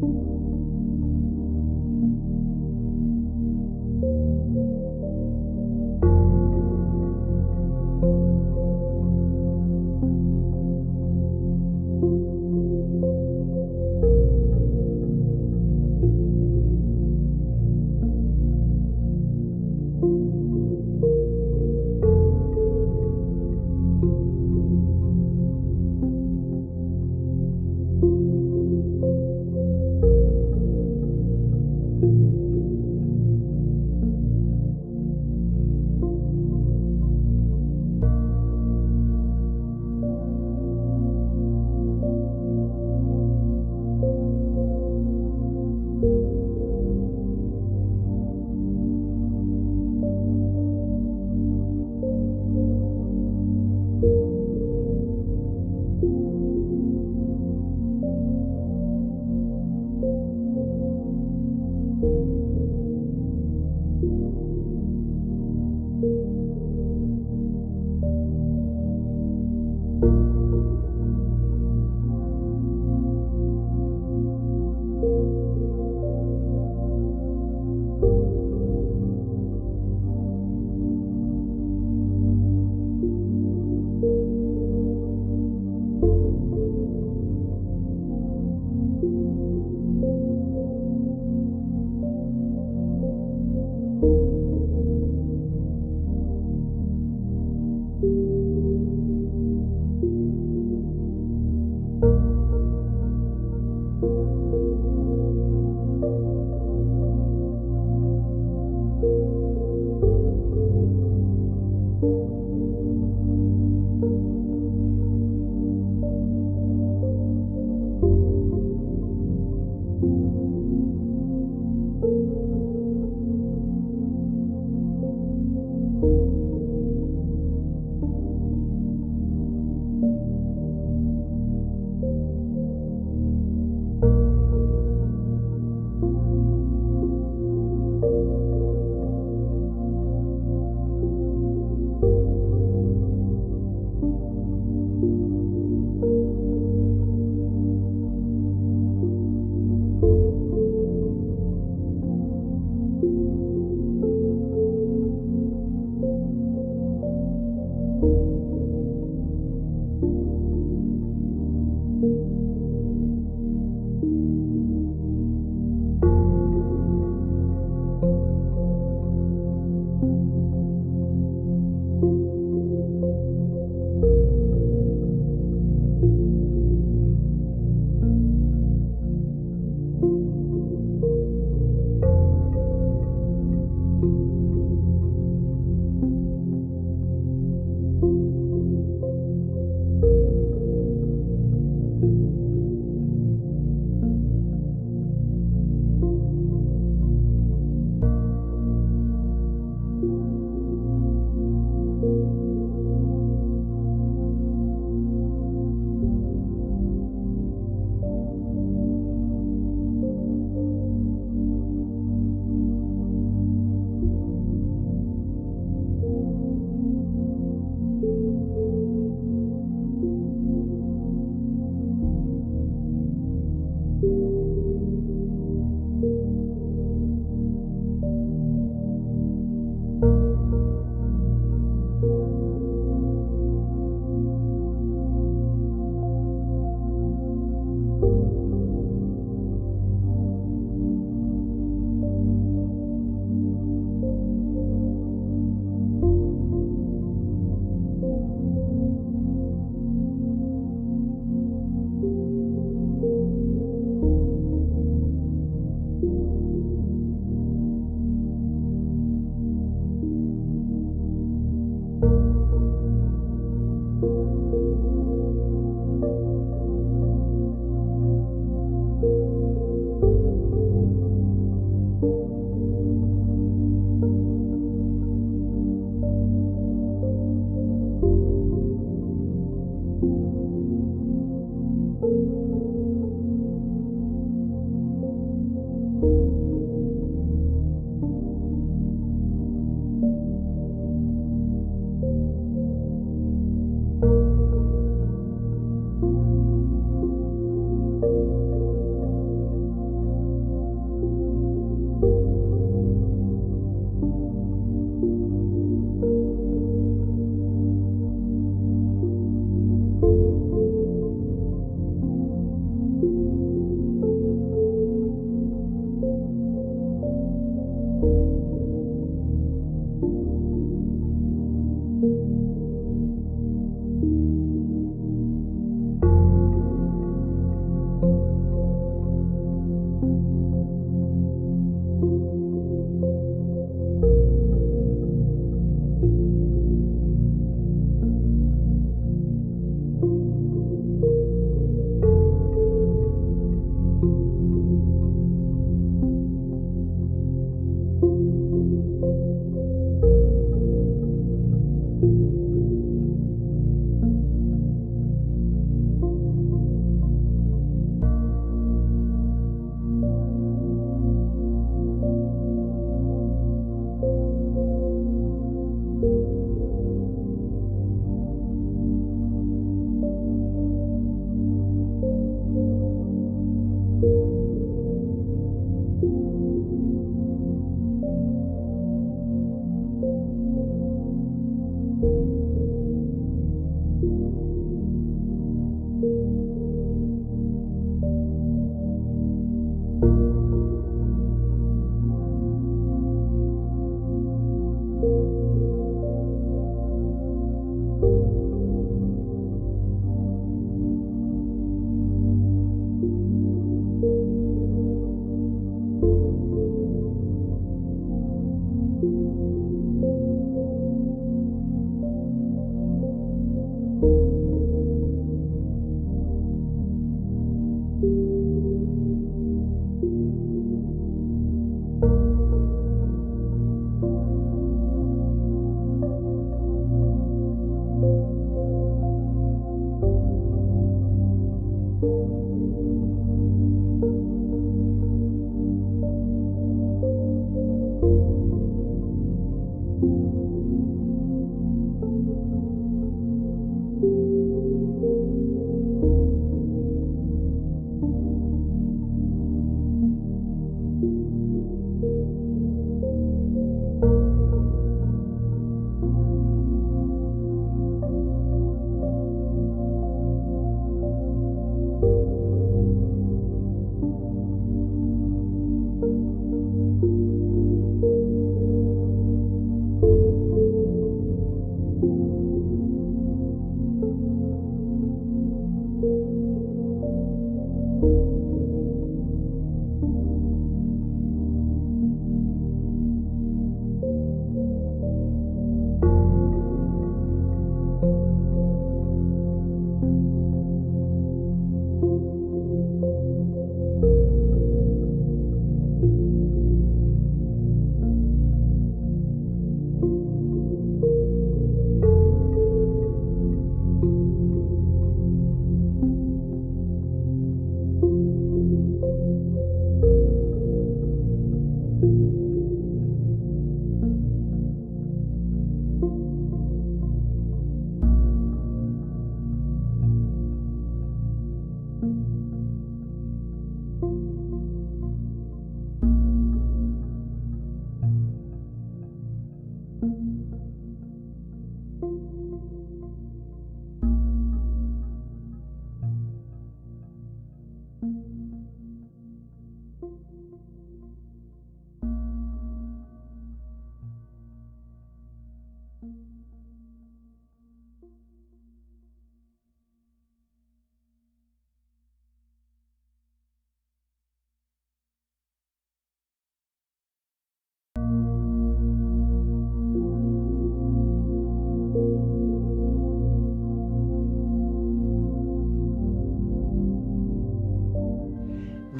you.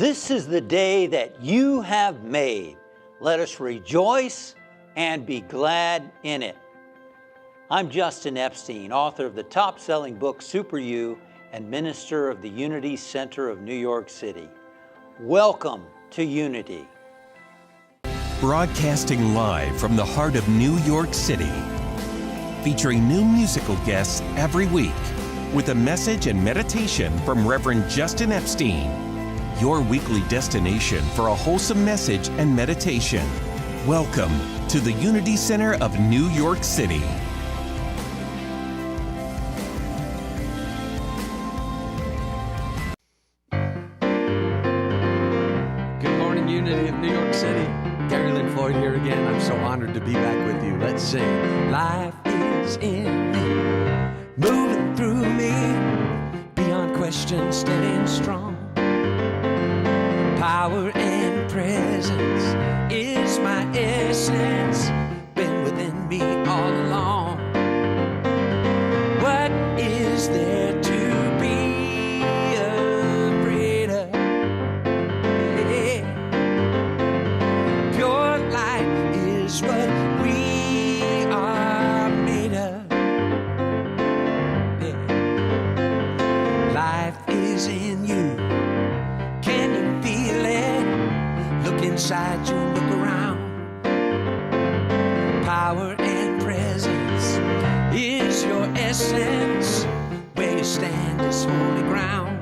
This is the day that you have made. Let us rejoice and be glad in it. I'm Justin Epstein, author of the top-selling book, Super You, and minister of the Unity Center of New York City. Welcome to Unity. Broadcasting live from the heart of New York City, featuring new musical guests every week, with a message and meditation from Reverend Justin Epstein, your weekly destination for a wholesome message and meditation. Welcome to the Unity Center of New York City. Good morning, Unity of New York City. Gary Lynn Floyd here again. I'm so honored to be back with you. Let's sing. Life is in me, moving through me, beyond question, steady and strong. Power and presence is my essence, been within me all along. What is there to be afraid of? Yeah. Pure light is what we are made of. Yeah. Life is in you. Can you feel it? Look inside you, look around. Power and presence is your essence. Where you stand is holy ground.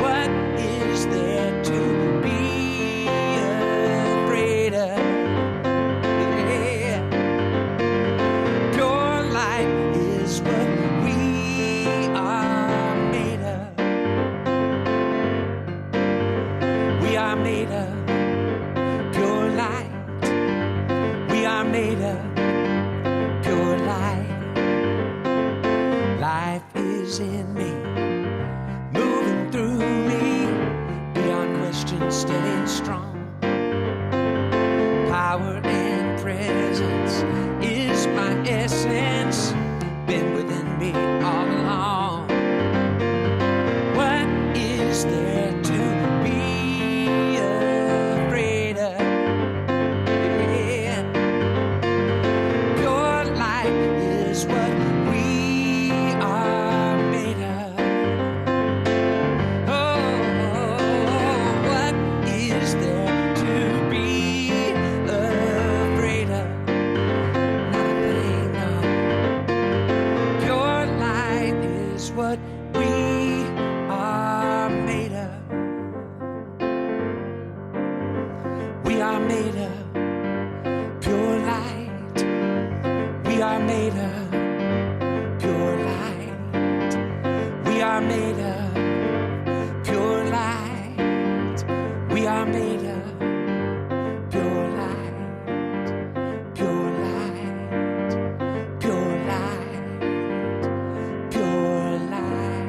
What is there to be afraid of? Yeah. Pure light is what we are made of. We are made of pure light. We are made of pure light. Life is in me, moving through me, beyond question, steady and strong. Power and presence is my essence, been within me all along. What is there to be afraid of? Yeah. Pure light is what we are made of. Oh, what is there to be afraid of? Not a thing, no. Pure light is what we are made of. We are made of pure light. We are made of pure light. We are made of pure light. We are made of pure light. Pure light. Pure light. Pure light.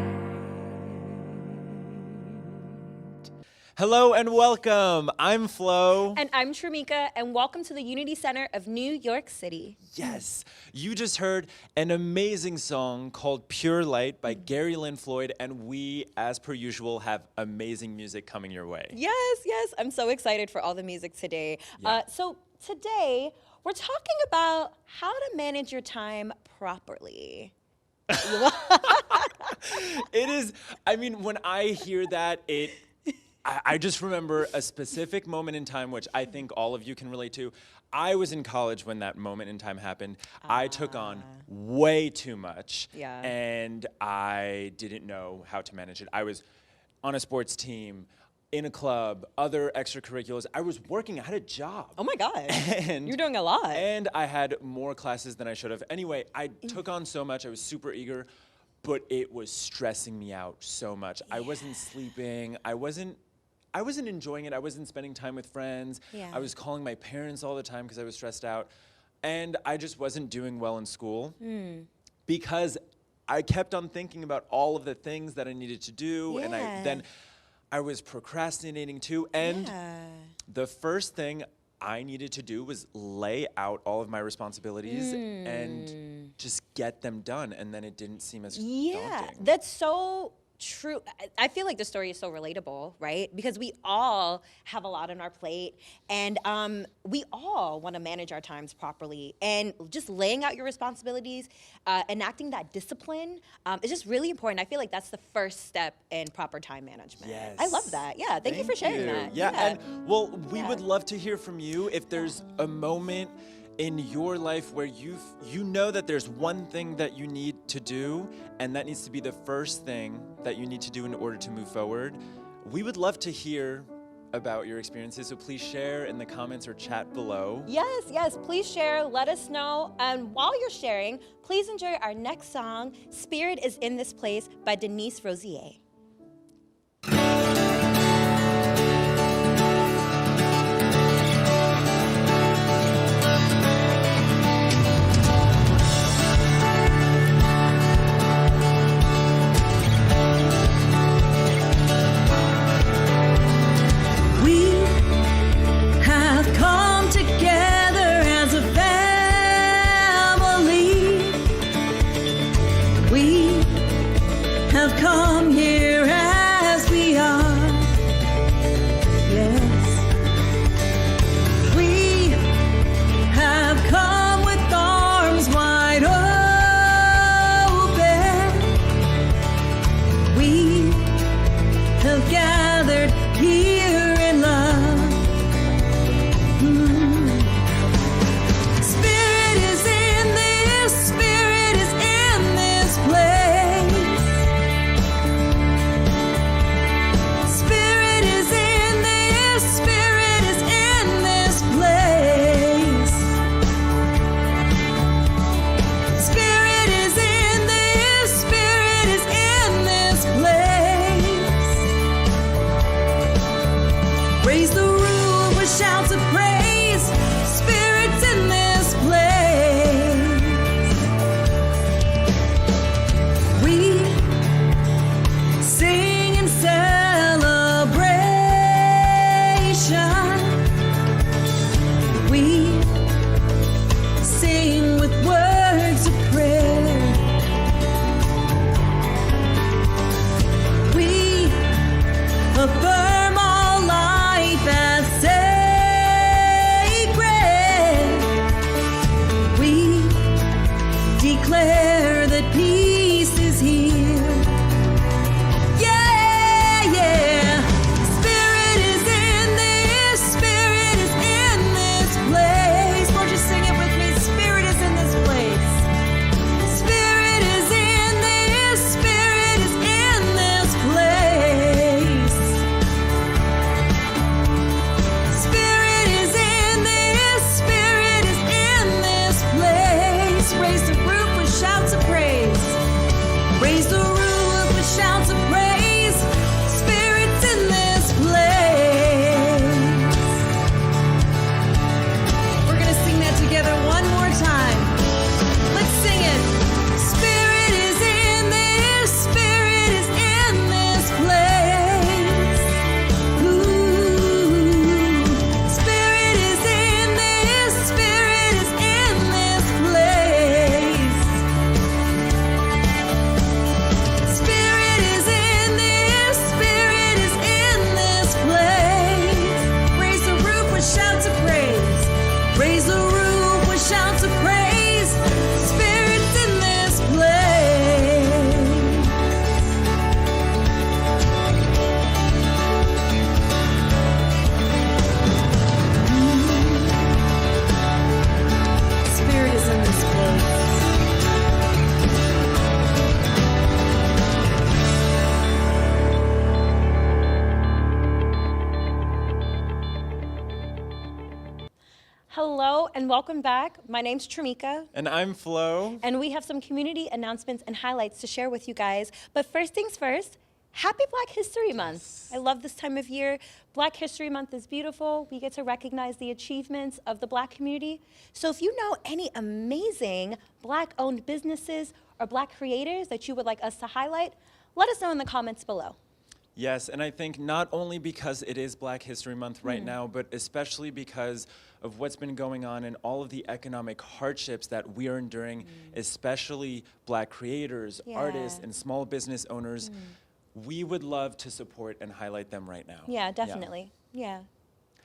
Hello and welcome. I'm Flo. And I'm Tramika, and welcome to the Unity Center of New York City. Yes, you just heard an amazing song called Pure Light by Gary Lynn Floyd, and we, as per usual, have amazing music coming your way. Yes, I'm so excited for all the music today. Yeah. So today, we're talking about how to manage your time properly. It is, I mean, when I hear that, I just remember a specific moment in time, which I think all of you can relate to. I was in college when that moment in time happened. I took on way too much, Yeah. and I didn't know how to manage it. I was on a sports team, in a club, other extracurriculars. I was working, I had a job. Oh my God, And- you're doing a lot. And I had more classes than I should have. Anyway, I took on so much, I was super eager, but it was stressing me out so much. I wasn't sleeping, I wasn't enjoying it. I wasn't spending time with friends. Yeah. I was calling my parents all the time because I was stressed out. And I just wasn't doing well in school because I kept on thinking about all of the things that I needed to do. And then I was procrastinating too. And the first thing I needed to do was lay out all of my responsibilities and just get them done. And then it didn't seem as daunting. That's so true. I feel like the story is so relatable, right? Because we all have a lot on our plate, and we all want to manage our times properly. And just laying out your responsibilities, enacting that discipline is just really important. I feel like that's the first step in proper time management. Yes. I love that. Yeah, thank you for sharing that. Yeah, and well, we would love to hear from you if there's a moment in your life where you know that there's one thing that you need to do, and that needs to be the first thing that you need to do in order to move forward. We would love to hear about your experiences, so please share in the comments or chat below. Yes, please share, let us know. And while you're sharing, please enjoy our next song, Spirit is in This Place by Denise Rosier. Hello and welcome back. My name's Tramika. And I'm Flo. And we have some community announcements and highlights to share with you guys. But first things first, happy Black History Month. I love this time of year. Black History Month is beautiful. We get to recognize the achievements of the Black community. So if you know any amazing Black-owned businesses or Black creators that you would like us to highlight, let us know in the comments below. Yes, and I think not only because it is Black History Month right now, but especially because of what's been going on and all of the economic hardships that we are enduring, especially Black creators, artists, and small business owners. we would love to support and highlight them right now. Yeah, definitely. Yeah,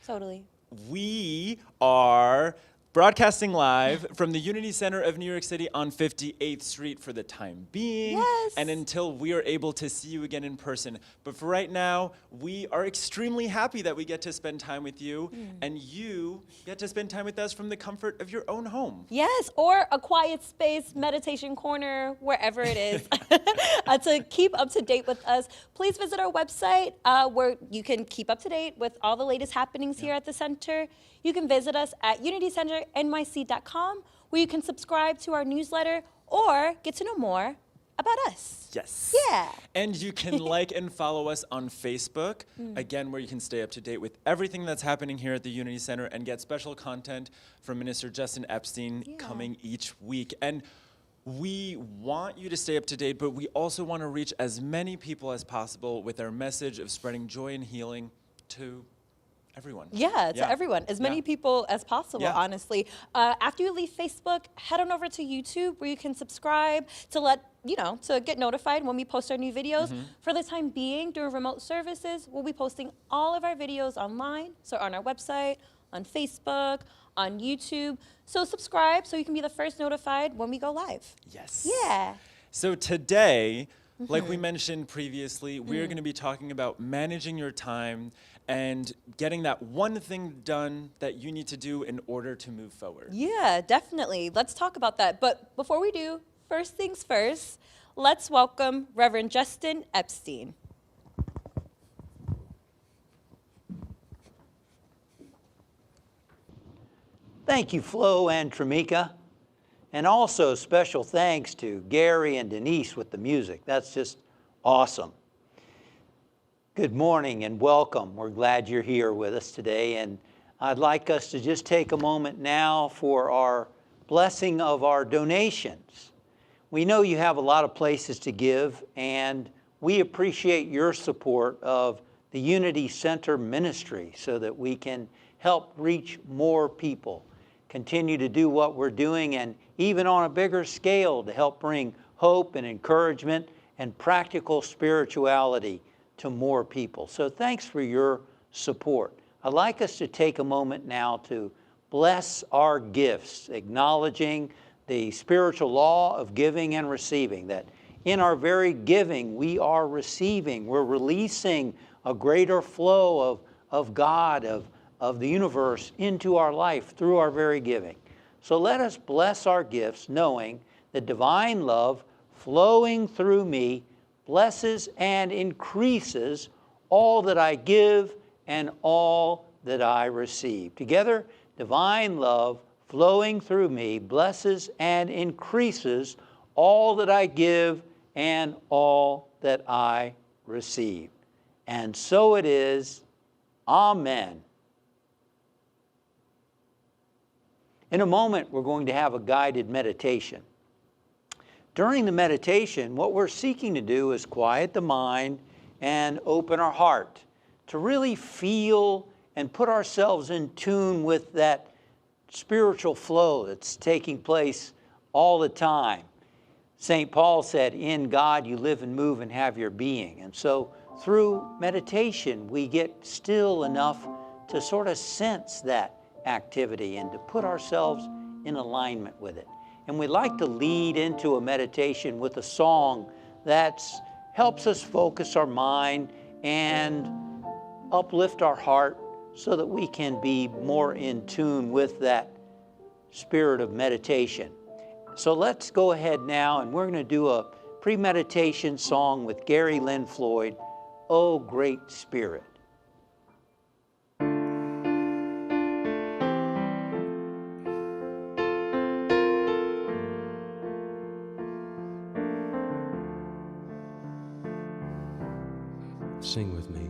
totally. We are broadcasting live from the Unity Center of New York City on 58th Street for the time being, Yes. and until we are able to see you again in person. But for right now, we are extremely happy that we get to spend time with you, and you get to spend time with us from the comfort of your own home. Yes, or a quiet space, meditation corner, wherever it is. To keep up to date with us, please visit our website where you can keep up to date with all the latest happenings here at the center. You can visit us at unitycenternyc.com, where you can subscribe to our newsletter or get to know more about us. Yes. Yeah. And you can like and follow us on Facebook, again, where you can stay up to date with everything that's happening here at the Unity Center and get special content from Minister Justin Epstein coming each week. And we want you to stay up to date, but we also want to reach as many people as possible with our message of spreading joy and healing to everyone. Yeah, to everyone, as many people as possible, honestly. After you leave Facebook, head on over to YouTube where you can subscribe to to get notified when we post our new videos. For the time being, during remote services, we'll be posting all of our videos online, so on our website, on Facebook, on YouTube. So subscribe so you can be the first notified when we go live. Yes. Yeah. So today, like we mentioned previously, we're going to be talking about managing your time and getting that one thing done that you need to do in order to move forward. Yeah, definitely. Let's talk about that. But before we do, first things first, let's welcome Reverend Justin Epstein. Thank you, Flo and Tramika. And also special thanks to Gary and Denise with the music. That's just awesome. Good morning and welcome. We're glad you're here with us today. And I'd like us to just take a moment now for our blessing of our donations. We know you have a lot of places to give, and we appreciate your support of the Unity Center ministry so that we can help reach more people, continue to do what we're doing, and even on a bigger scale to help bring hope and encouragement and practical spirituality to more people. So thanks for your support. I'd like us to take a moment now to bless our gifts, acknowledging the spiritual law of giving and receiving, that in our very giving we are receiving, we're releasing a greater flow of God, of the universe into our life through our very giving. So let us bless our gifts, knowing that divine love flowing through me blesses and increases all that I give and all that I receive. Together, divine love flowing through me blesses and increases all that I give and all that I receive. And so it is. Amen. In a moment, we're going to have a guided meditation. During the meditation, what we're seeking to do is quiet the mind and open our heart to really feel and put ourselves in tune with that spiritual flow that's taking place all the time. St. Paul said, in God you live and move and have your being. And so through meditation, we get still enough to sort of sense that activity and to put ourselves in alignment with it. And we like to lead into a meditation with a song that helps us focus our mind and uplift our heart so that we can be more in tune with that spirit of meditation. So let's go ahead now, and we're going to do a pre-meditation song with Gary Lynn Floyd, "Oh Great Spirit." Sing with me.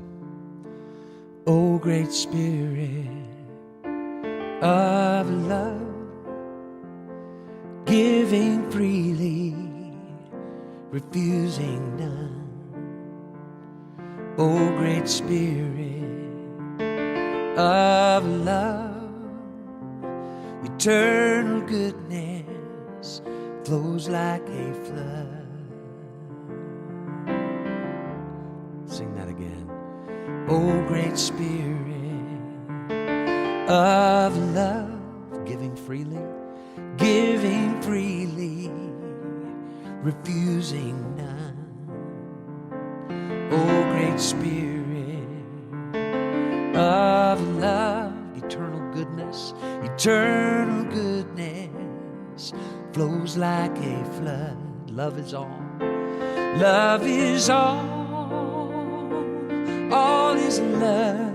Oh, great Spirit of love, giving freely, refusing none. Oh, great Spirit of love, eternal goodness flows like a flood. O great Spirit of love, giving freely, refusing none. O great Spirit of love, eternal goodness flows like a flood. Love is all, love is all is love.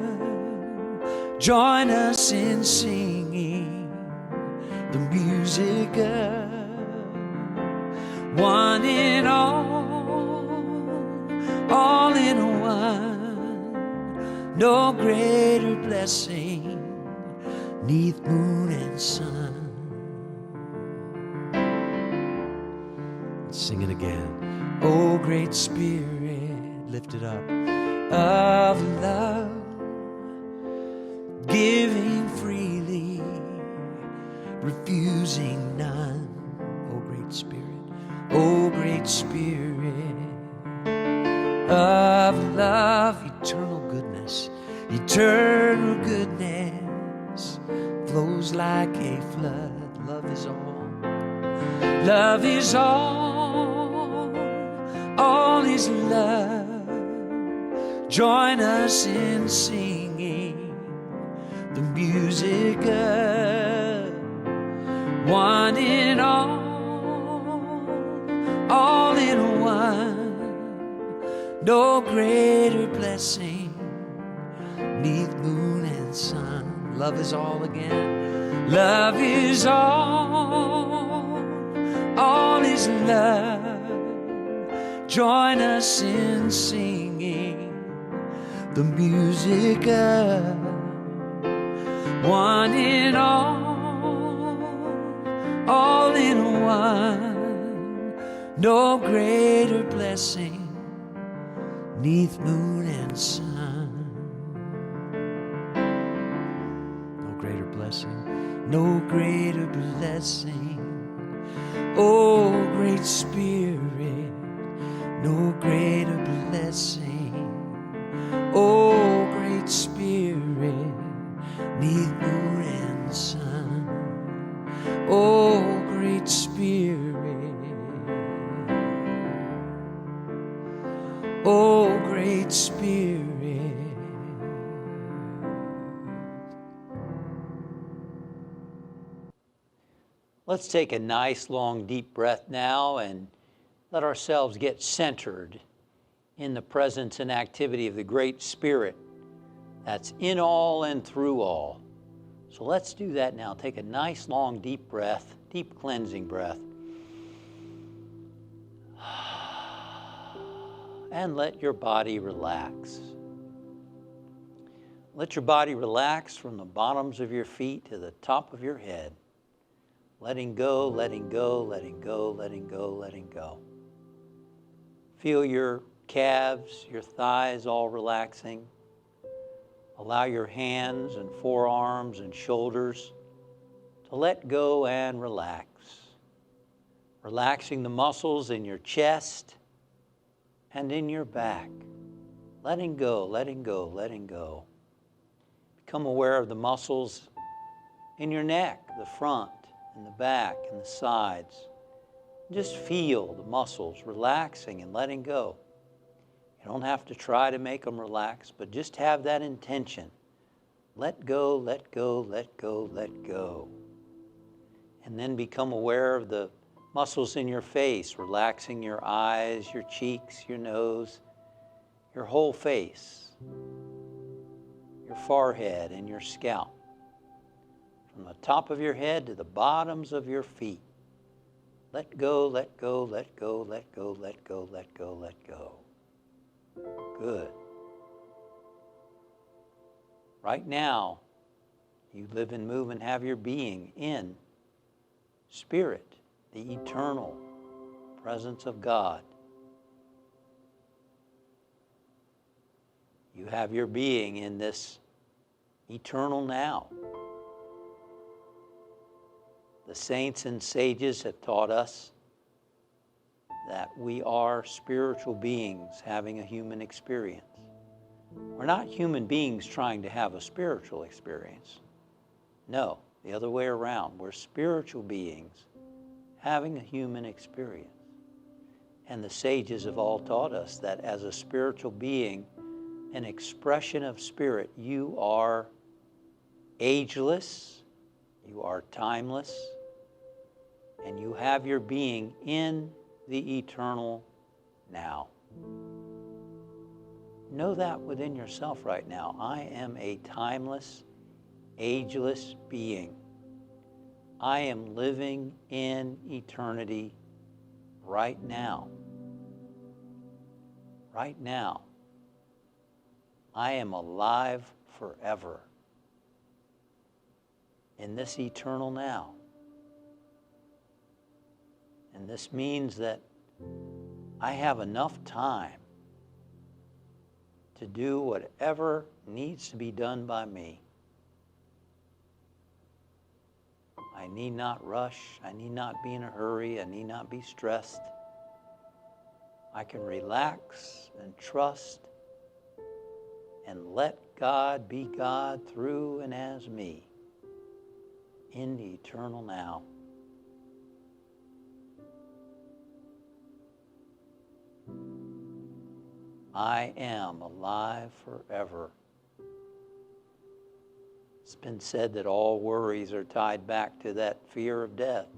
Join us in singing the music of one in all in one. No greater blessing neath moon and sun. Sing it again. O great Spirit, lift it up, of love, giving freely, refusing none. O great Spirit of love, eternal goodness flows like a flood. Love is all, love is all is love. Join us in singing the music of one in all in one. No greater blessing neath moon and sun. Love is all again. Love is all is love. Join us in singing the music of one in all in one. No greater blessing neath moon and sun. No greater blessing, no greater blessing. Oh, great Spirit, no greater blessing. Oh, great Spirit, neath moon and sun. Oh, great Spirit, oh, great Spirit. Let's take a nice long deep breath now and let ourselves get centered in the presence and activity of the Great Spirit that's in all and through all. So let's do that now. Take a nice long deep breath, deep cleansing breath. And let your body relax. Let your body relax from the bottoms of your feet to the top of your head. Letting go, letting go, letting go, letting go, letting go. Feel your calves, your thighs all relaxing. Allow your hands and forearms and shoulders to let go and relax. Relaxing the muscles in your chest and in your back. Letting go, letting go, letting go. Become aware of the muscles in your neck, the front, and the back, and the sides. Just feel the muscles relaxing and letting go. You don't have to try to make them relax, but just have that intention. Let go, let go, let go, let go. And then become aware of the muscles in your face, relaxing your eyes, your cheeks, your nose, your whole face, your forehead and your scalp. From the top of your head to the bottoms of your feet. Let go, let go, let go, let go, let go, let go, let go. Good. Right now, you live and move and have your being in Spirit, the eternal presence of God. You have your being in this eternal now. The saints and sages have taught us that we are spiritual beings having a human experience. We're not human beings trying to have a spiritual experience. No, the other way around. We're spiritual beings having a human experience. And the sages have all taught us that as a spiritual being, an expression of spirit, you are ageless, you are timeless, and you have your being in the eternal now. Know that within yourself right now. I am a timeless, ageless being. I am living in eternity right now. Right now. I am alive forever in this eternal now. And this means that I have enough time to do whatever needs to be done by me. I need not rush. I need not be in a hurry. I need not be stressed. I can relax and trust and let God be God through and as me in the eternal now. I am alive forever. It's been said that all worries are tied back to that fear of death.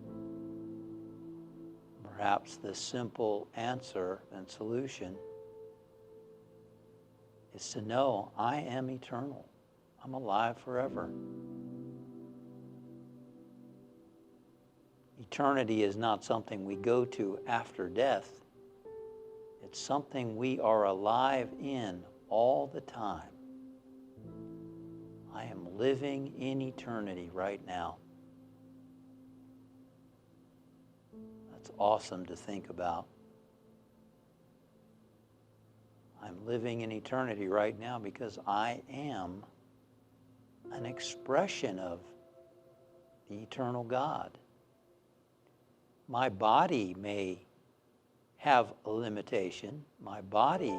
Perhaps the simple answer and solution is to know I am eternal. I'm alive forever. Eternity is not something we go to after death. It's something we are alive in all the time. I am living in eternity right now. That's awesome to think about. I'm living in eternity right now because I am an expression of the eternal God. My body may have a limitation. My body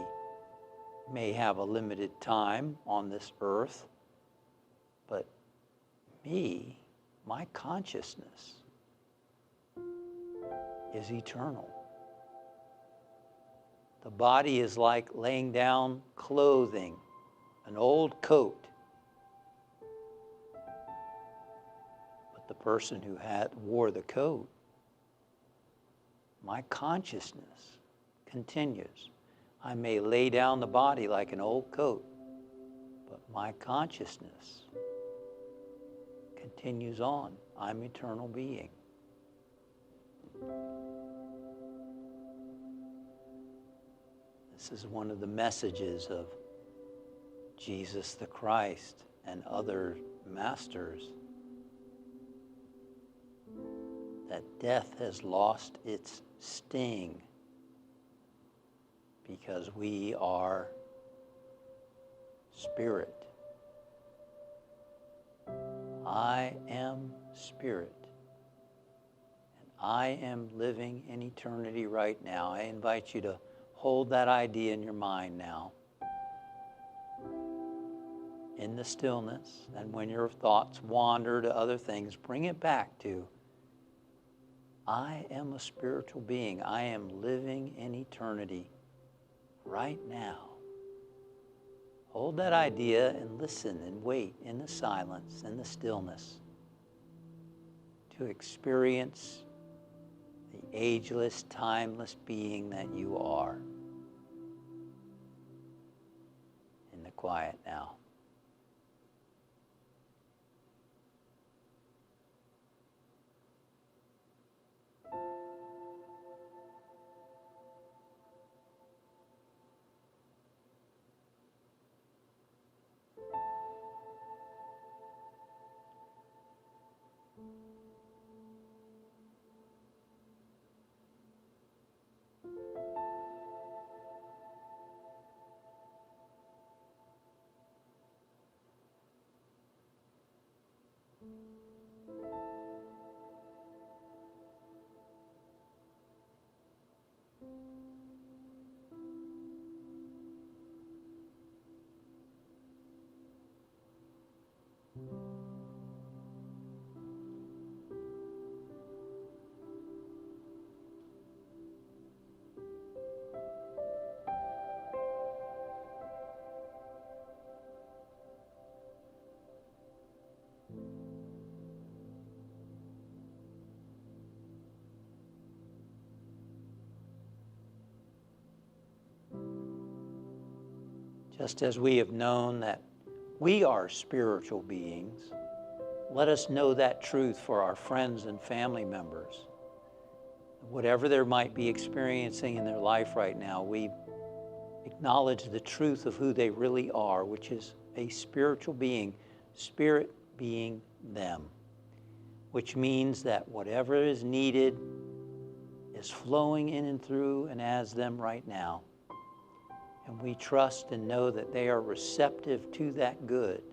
may have a limited time on this earth, but me, my consciousness is eternal. The body is like laying down clothing, an old coat. But the person who wore the coat, my consciousness continues. I may lay down the body like an old coat, but my consciousness continues on. I'm eternal being. This is one of the messages of Jesus the Christ and other masters, that death has lost its sting because we are spirit. I am spirit. And I am living in eternity right now. I invite you to hold that idea in your mind now, in the stillness, and when your thoughts wander to other things, bring it back to, I am a spiritual being. I am living in eternity right now. Hold that idea and listen and wait in the silence and the stillness to experience the ageless, timeless being that you are. In the quiet now. Just as we have known that we are spiritual beings, let us know that truth for our friends and family members. Whatever they might be experiencing in their life right now, we acknowledge the truth of who they really are, which is a spiritual being, spirit being them, which means that whatever is needed is flowing in and through and as them right now. And we trust and know that they are receptive to that good,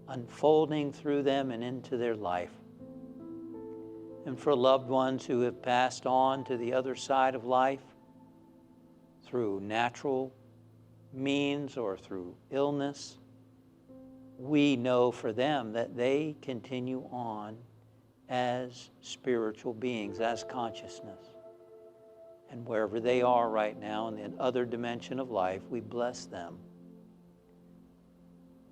unfolding through them and into their life. And for loved ones who have passed on to the other side of life through natural means or through illness, we know for them that they continue on as spiritual beings, as consciousness. And wherever they are right now in the other dimension of life, we bless them.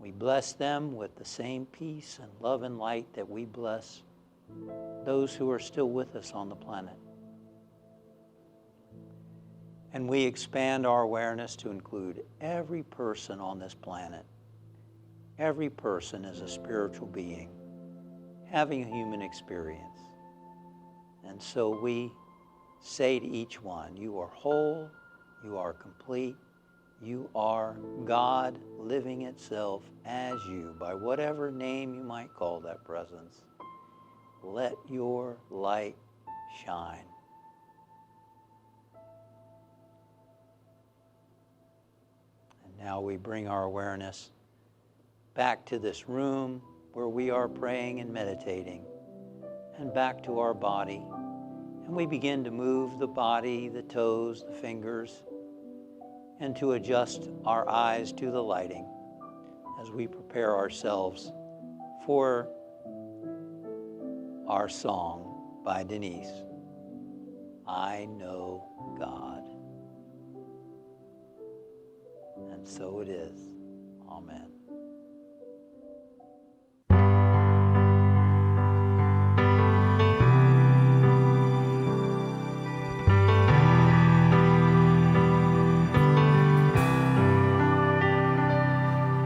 We bless them with the same peace and love and light that we bless those who are still with us on the planet. And we expand our awareness to include every person on this planet. Every person is a spiritual being, having a human experience. And so we say to each one, you are whole, you are complete, you are God living itself as you, by whatever name you might call that presence. Let your light shine. And now we bring our awareness back to this room where we are praying and meditating, and back to our body. And we begin to move the body, the toes, the fingers, and to adjust our eyes to the lighting as we prepare ourselves for our song by Denise, I Know God. And so it is. Amen.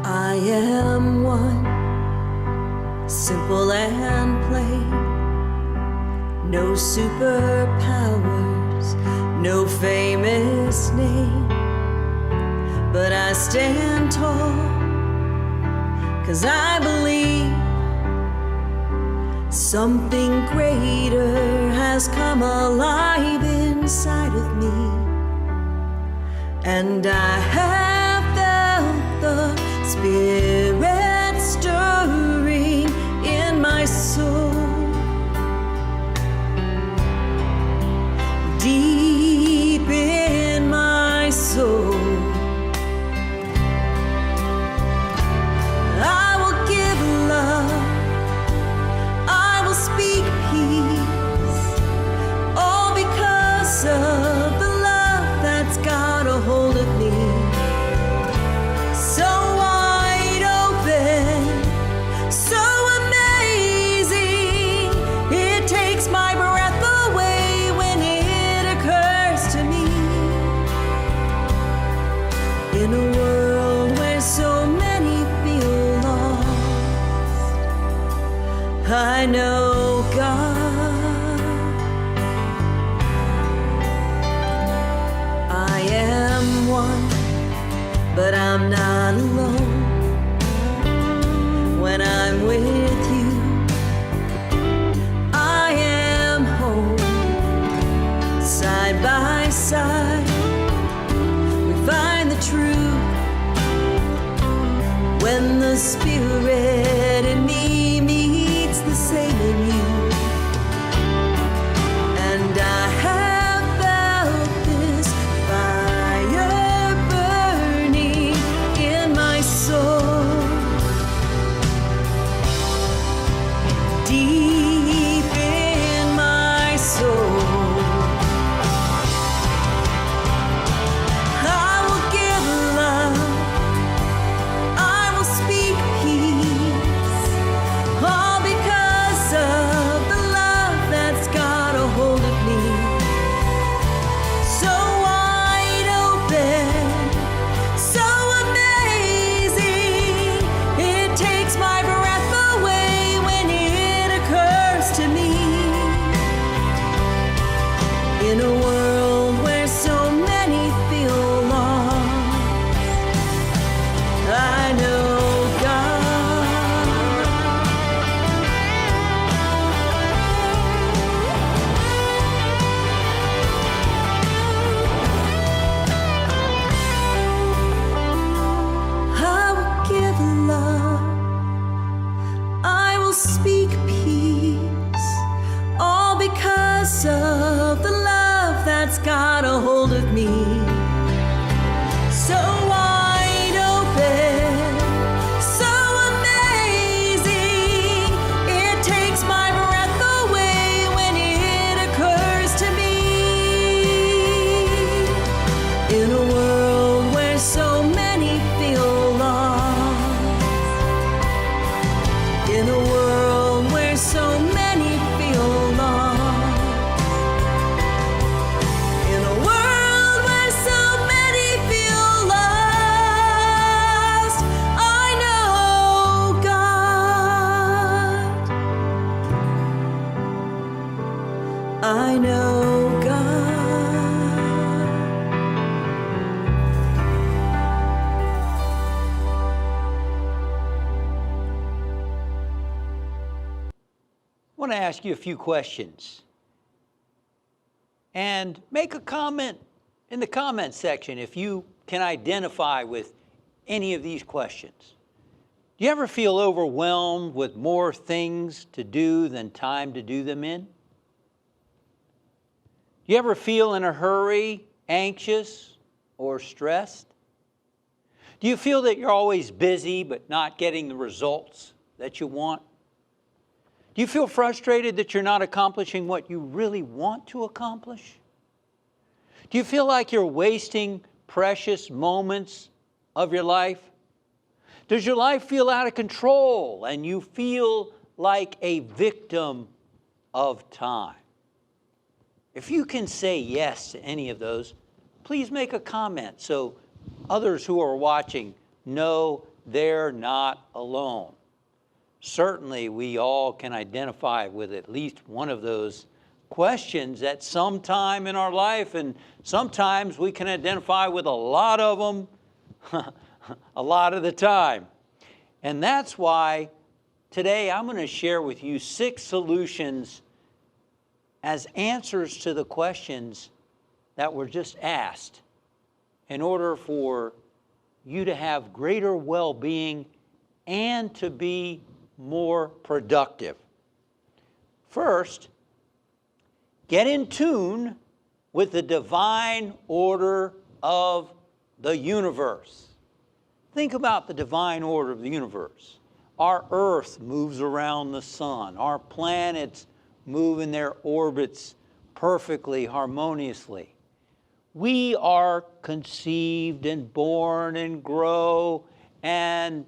I am one, simple and plain. No superpowers, no famous name. But I stand tall, 'cause I believe something greater has come alive inside of me. And I have felt the Spirit stirring in my soul. Deep in my soul. I will give love, I will speak peace, all because of the love that's got a hold of me. So wide open, so amazing, it takes my breath away when it occurs to me. In a world where so many feel lost, I know God. I am one, but I'm not alone. When I'm with you, I am home. Side by side, we find the truth. When the Spirit in me meets the same in you. And I have felt this fire burning in my soul. Deep in my soul. I will give love, I will speak peace, all because of I know God. I want to ask you a few questions. And make a comment in the comment section if you can identify with any of these questions. Do you ever feel overwhelmed with more things to do than time to do them in? Do you ever feel in a hurry, anxious, or stressed? Do you feel that you're always busy but not getting the results that you want? Do you feel frustrated that you're not accomplishing what you really want to accomplish? Do you feel like you're wasting precious moments of your life? Does your life feel out of control and you feel like a victim of time? If you can say yes to any of those, please make a comment so others who are watching know they're not alone. Certainly, we all can identify with at least one of those questions at some time in our life, and sometimes we can identify with a lot of them a lot of the time. And that's why today I'm going to share with you 6 solutions as answers to the questions that were just asked in order for you to have greater well-being and to be more productive. First, get in tune with the divine order of the universe. Think about the divine order of the universe. Our Earth moves around the sun. Our planets move in their orbits perfectly, harmoniously. We are conceived and born and grow and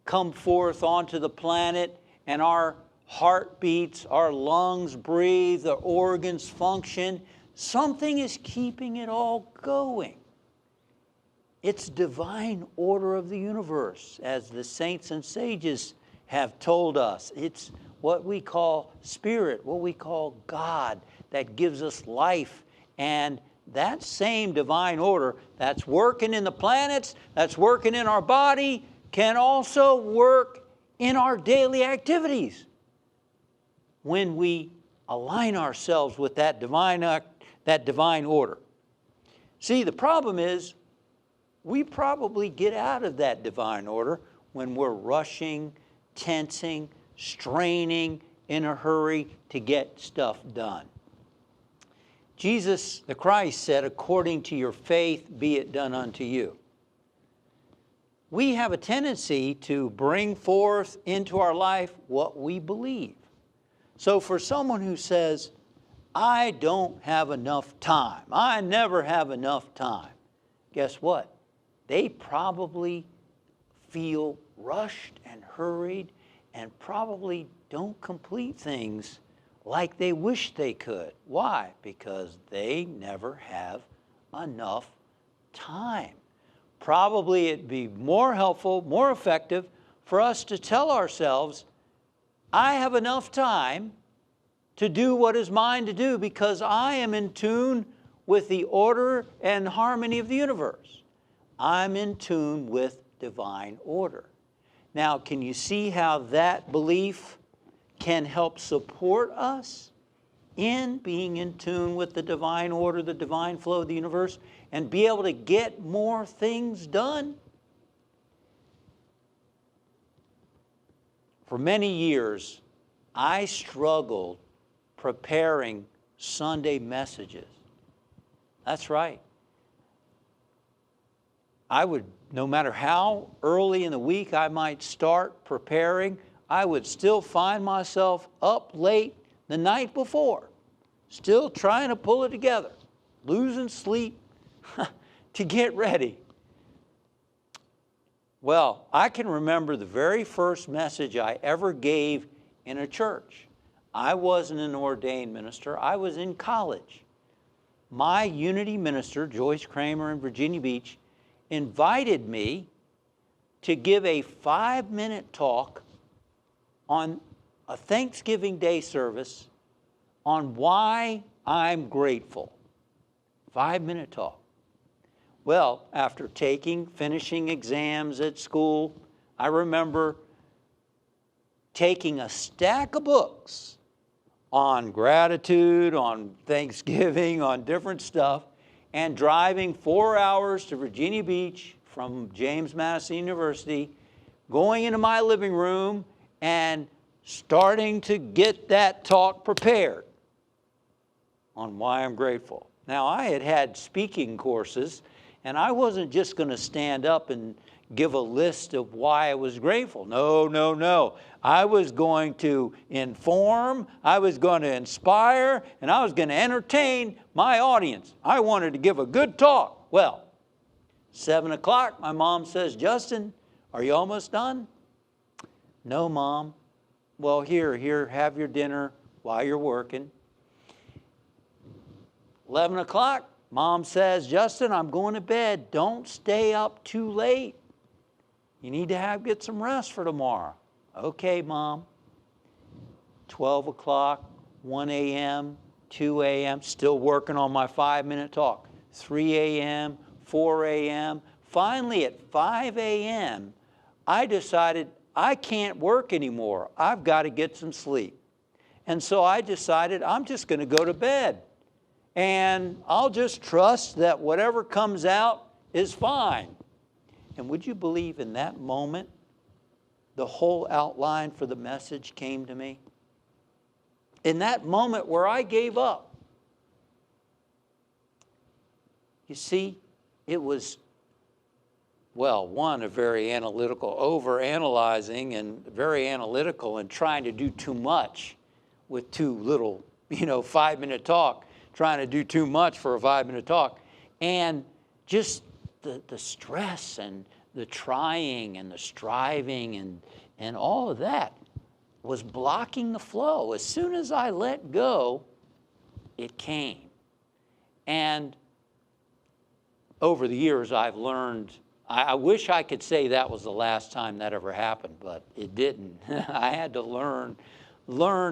come forth onto the planet, and our heart beats, our lungs breathe, the organs function. Something is keeping it all going. It's divine order of the universe, as the saints and sages have told us. It's what we call spirit, what we call God, that gives us life. And that same divine order that's working in the planets, that's working in our body, can also work in our daily activities when we align ourselves with that divine order. See, the problem is we probably get out of that divine order when we're rushing, tensing, straining, in a hurry to get stuff done. Jesus the Christ said, according to your faith, be it done unto you. We have a tendency to bring forth into our life what we believe. So for someone who says, I don't have enough time, I never have enough time, guess what? They probably feel rushed and hurried and probably don't complete things like they wish they could. Why? Because they never have enough time. Probably it'd be more helpful, more effective for us to tell ourselves, I have enough time to do what is mine to do because I am in tune with the order and harmony of the universe. I'm in tune with divine order. Now, can you see how that belief can help support us in being in tune with the divine order, the divine flow of the universe, and be able to get more things done? For many years, I struggled preparing Sunday messages. That's right. I would, no matter how early in the week I might start preparing, I would still find myself up late the night before, still trying to pull it together, losing sleep to get ready. Well, I can remember the very first message I ever gave in a church. I wasn't an ordained minister. I was in college. My Unity minister, Joyce Kramer in Virginia Beach, invited me to give a 5-minute talk on a Thanksgiving Day service on why I'm grateful. 5-minute talk. Well, after finishing exams at school, I remember taking a stack of books on gratitude, on Thanksgiving, on different stuff, and driving 4 hours to Virginia Beach from James Madison University, going into my living room and starting to get that talk prepared on why I'm grateful. Now, I had speaking courses, and I wasn't just going to stand up and give a list of why I was grateful. No, no, no. I was going to inform, I was going to inspire, and I was going to entertain my audience. I wanted to give a good talk. Well, 7 o'clock, my mom says, Justin, are you almost done? No, Mom. Well, here, have your dinner while you're working. 11 o'clock, Mom says, Justin, I'm going to bed. Don't stay up too late. You need to get some rest for tomorrow. Okay, Mom. 12 o'clock, 1 a.m., 2 a.m., still working on my 5-minute talk. 3 a.m., 4 a.m. Finally, at 5 a.m., I decided I can't work anymore. I've got to get some sleep. And so I decided I'm just going to go to bed. And I'll just trust that whatever comes out is fine. And would you believe in that moment, the whole outline for the message came to me? In that moment where I gave up. You see, it was, well, one, a very analytical, over-analyzing and very analytical and trying to do too much with too little, 5-minute talk, trying to do too much for a 5-minute talk. And just the stress and the trying and the striving and all of that was blocking the flow. As soon as I let go, it came. And over the years, I've learned, I wish I could say that was the last time that ever happened, but it didn't. I had to learn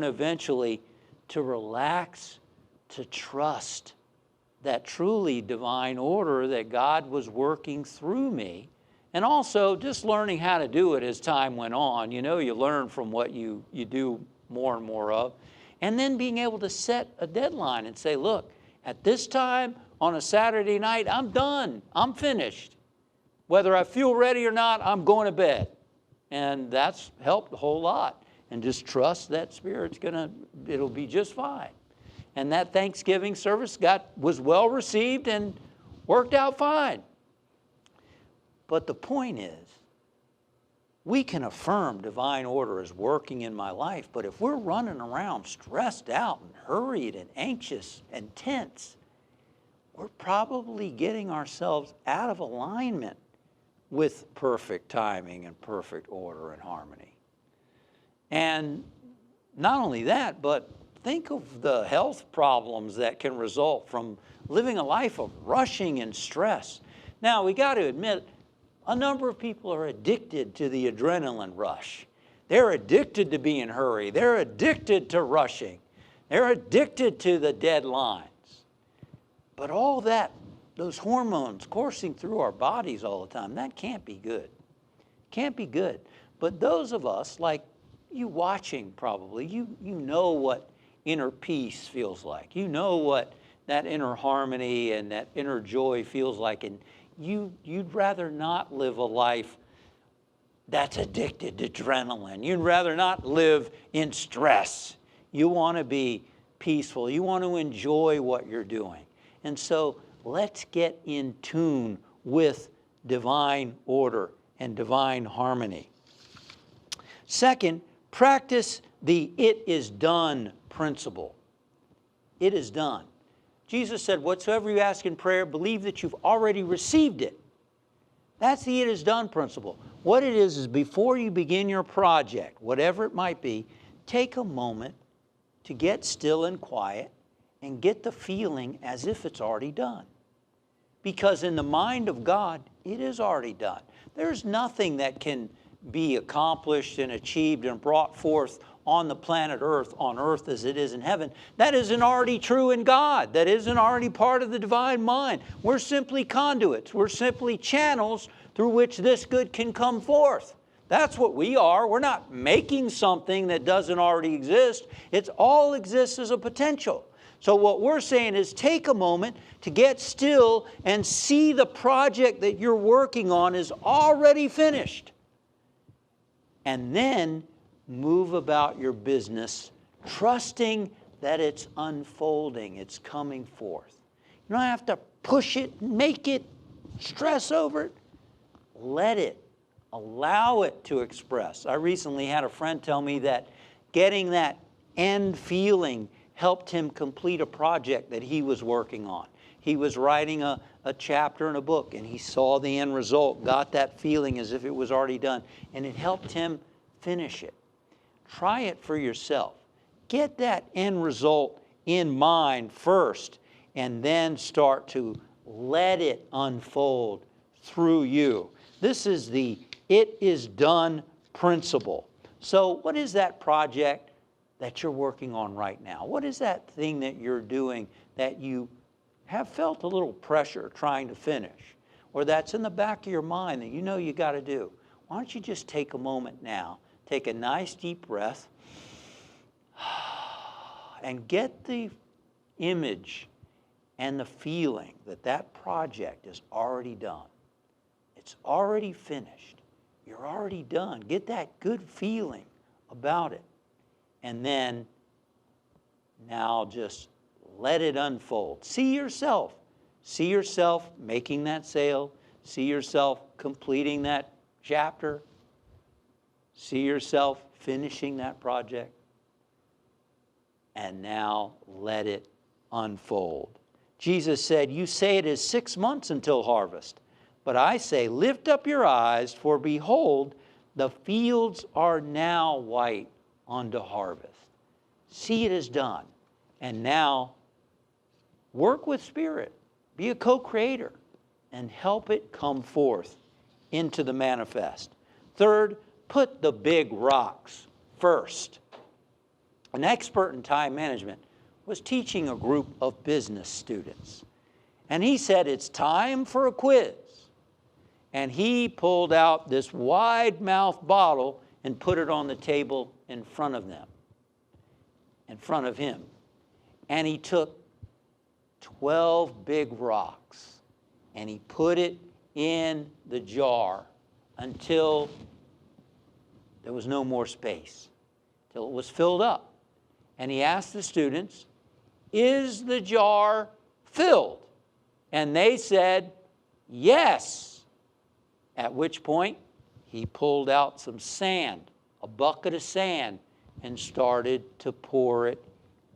eventually to relax, to trust that truly divine order that God was working through me. And also just learning how to do it as time went on. You learn from what you do more and more of. And then being able to set a deadline and say, look, at this time on a Saturday night, I'm done. I'm finished. Whether I feel ready or not, I'm going to bed. And that's helped a whole lot. And just trust that Spirit's it'll be just fine. And that Thanksgiving service was well received and worked out fine. But the point is, we can affirm divine order is working in my life, but if we're running around stressed out and hurried and anxious and tense, we're probably getting ourselves out of alignment with perfect timing and perfect order and harmony. And not only that, but think of the health problems that can result from living a life of rushing and stress. Now, we got to admit, a number of people are addicted to the adrenaline rush. They're addicted to being hurried. They're addicted to rushing. They're addicted to the deadlines. But all that, those hormones coursing through our bodies all the time, that can't be good. Can't be good. But those of us, like you watching probably, you know what inner peace feels like. You know what that inner harmony and that inner joy feels like. And you'd rather not live a life that's addicted to adrenaline. You'd rather not live in stress. You want to be peaceful. You want to enjoy what you're doing. And so let's get in tune with divine order and divine harmony. Second, practice the "it is done" principle. It is done. Jesus said, whatsoever you ask in prayer, believe that you've already received it. That's the "it is done" principle. What it is before you begin your project, whatever it might be, take a moment to get still and quiet and get the feeling as if it's already done. Because in the mind of God, it is already done. There's nothing that can be accomplished and achieved and brought forth on the planet Earth, on earth as it is in heaven, that isn't already true in God. That isn't already part of the divine mind. We're simply conduits. We're simply channels through which this good can come forth. That's what we are. We're not making something that doesn't already exist. It all exists as a potential. So what we're saying is take a moment to get still and see the project that you're working on is already finished. And then move about your business, trusting that it's unfolding, it's coming forth. You don't have to push it, make it, stress over it. Let it. Allow it to express. I recently had a friend tell me that getting that end feeling helped him complete a project that he was working on. He was writing a chapter in a book, and he saw the end result, got that feeling as if it was already done, and it helped him finish it. Try it for yourself. Get that end result in mind first, and then start to let it unfold through you. This is the "it is done" principle. So what is that project that you're working on right now? What is that thing that you're doing that you have felt a little pressure trying to finish, or that's in the back of your mind that you know you got to do? Why don't you just take a moment now, take a nice deep breath, and get the image and the feeling that that project is already done. It's already finished. You're already done. Get that good feeling about it. And then now just let it unfold. See yourself. See yourself making that sale. See yourself completing that chapter. See yourself finishing that project. And now let it unfold. Jesus said, "You say it is 6 months until harvest. But I say, lift up your eyes, for behold, the fields are now white unto harvest." See it is done. And now, work with Spirit. Be a co-creator and help it come forth into the manifest. Third, put the big rocks first. An expert in time management was teaching a group of business students. And he said, it's time for a quiz. And he pulled out this wide-mouthed bottle and put it on the table in front of them, in front of him. And he took 12 big rocks and he put it in the jar until there was no more space, till it was filled up. And he asked the students, "Is the jar filled?" And they said, "Yes." At which point, he pulled out some sand, a bucket of sand, and started to pour it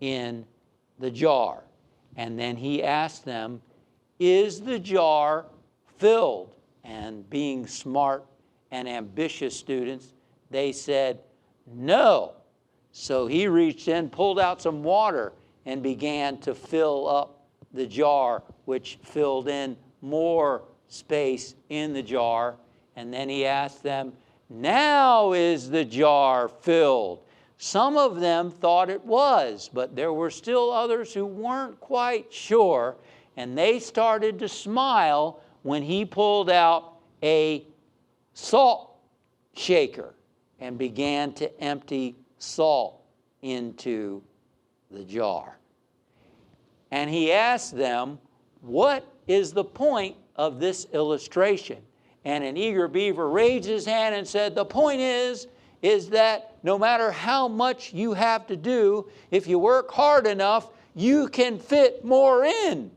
in the jar. And then he asked them, "Is the jar filled?" And being smart and ambitious students, they said, "No." So he reached in, pulled out some water, and began to fill up the jar, which filled in more space in the jar. And then he asked them, "Now is the jar filled?" Some of them thought it was, but there were still others who weren't quite sure. And they started to smile when he pulled out a salt shaker and began to empty salt into the jar. And he asked them, "What is the point of this illustration?" And an eager beaver raised his hand and said, "The point is that no matter how much you have to do, if you work hard enough, you can fit more in."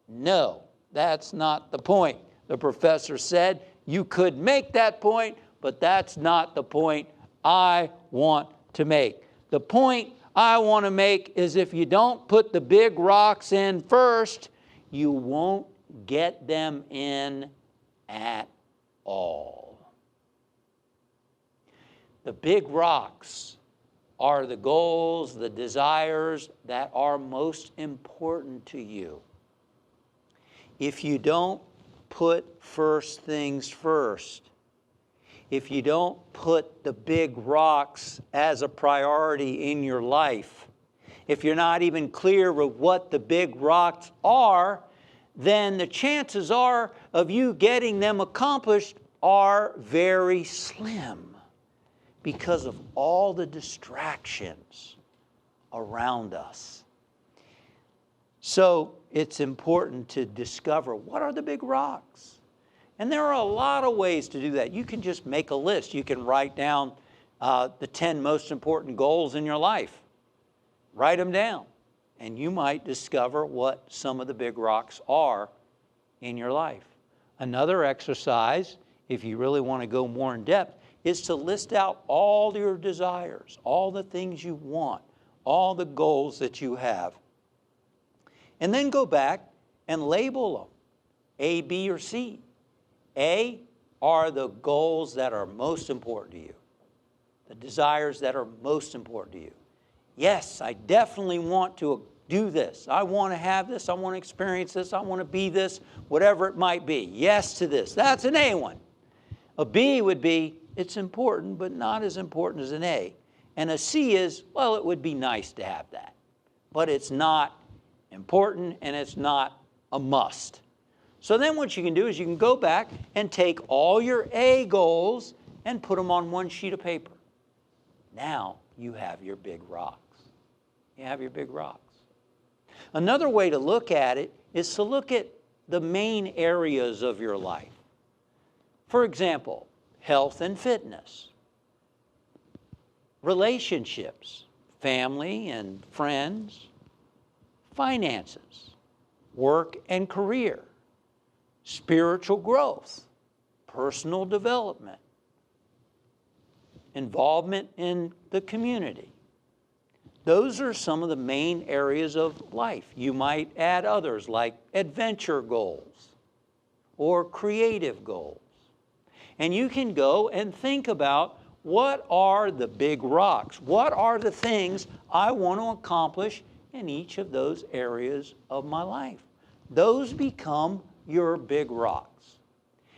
"No, that's not the point," the professor said. "You could make that point, but that's not the point I want to make. The point I want to make is if you don't put the big rocks in first, you won't get them in at all." The big rocks are the goals, the desires that are most important to you. If you don't put first things first, if you don't put the big rocks as a priority in your life, if you're not even clear with what the big rocks are, then the chances are of you getting them accomplished are very slim because of all the distractions around us. So it's important to discover what are the big rocks. And there are a lot of ways to do that. You can just make a list. You can write down the 10 most important goals in your life. Write them down. And you might discover what some of the big rocks are in your life. Another exercise, if you really want to go more in depth, is to list out all your desires, all the things you want, all the goals that you have. And then go back and label them, A, B, or C. A are the goals that are most important to you, the desires that are most important to you. Yes, I definitely want to do this. I want to have this. I want to experience this. I want to be this, whatever it might be. Yes to this. That's an A one. A B would be, it's important, but not as important as an A. And a C is, well, it would be nice to have that, but it's not important and it's not a must. So then what you can do is you can go back and take all your A goals and put them on one sheet of paper. Now you have your big rocks. You have your big rocks. Another way to look at it is to look at the main areas of your life. For example, health and fitness, relationships, family and friends, finances, work and career, spiritual growth, personal development, involvement in the community. Those are some of the main areas of life. You might add others like adventure goals or creative goals. And you can go and think about what are the big rocks? What are the things I want to accomplish in each of those areas of my life? Those become your big rocks.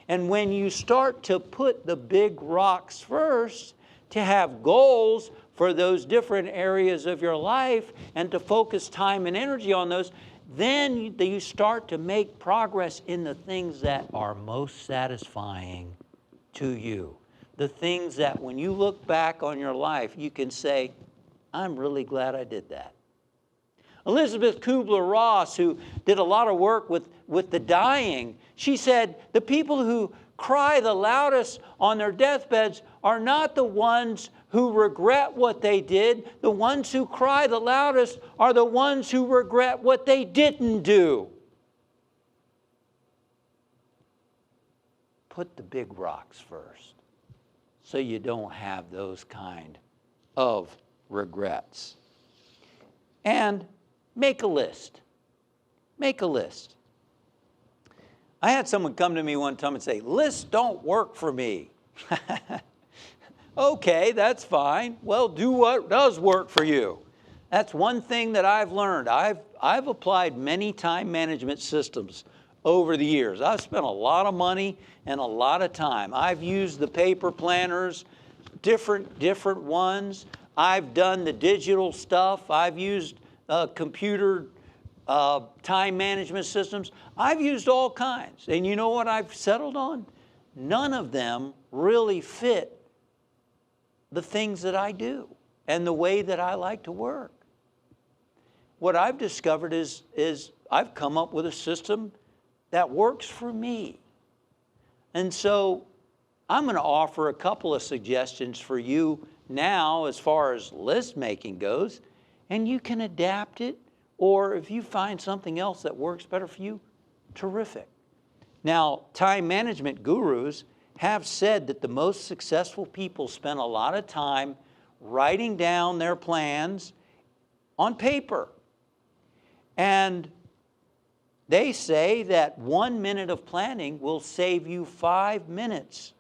And when you start to put the big rocks first, to have goals for those different areas of your life and to focus time and energy on those, then you start to make progress in the things that are most satisfying to you. The things that when you look back on your life, you can say, I'm really glad I did that. Elizabeth Kubler-Ross, who did a lot of work with the dying, she said, the people who cry the loudest on their deathbeds are not the ones who regret what they did. The ones who cry the loudest are the ones who regret what they didn't do. Put the big rocks first so you don't have those kind of regrets. And make a list. Make a list. I had someone come to me one time and say, lists don't work for me. Okay, that's fine. Well, do what does work for you. That's one thing that I've learned. I've applied many time management systems over the years. I've spent a lot of money and a lot of time. I've used the paper planners, different ones. I've done the digital stuff. I've used computer time management systems. I've used all kinds. And you know what I've settled on? None of them really fit the things that I do and the way that I like to work. What I've discovered is I've come up with a system that works for me. And so I'm going to offer a couple of suggestions for you now as far as list making goes, and you can adapt it, or if you find something else that works better for you, terrific. Now, time management gurus have said that the most successful people spend a lot of time writing down their plans on paper. And they say that 1 minute of planning will save you 5 minutes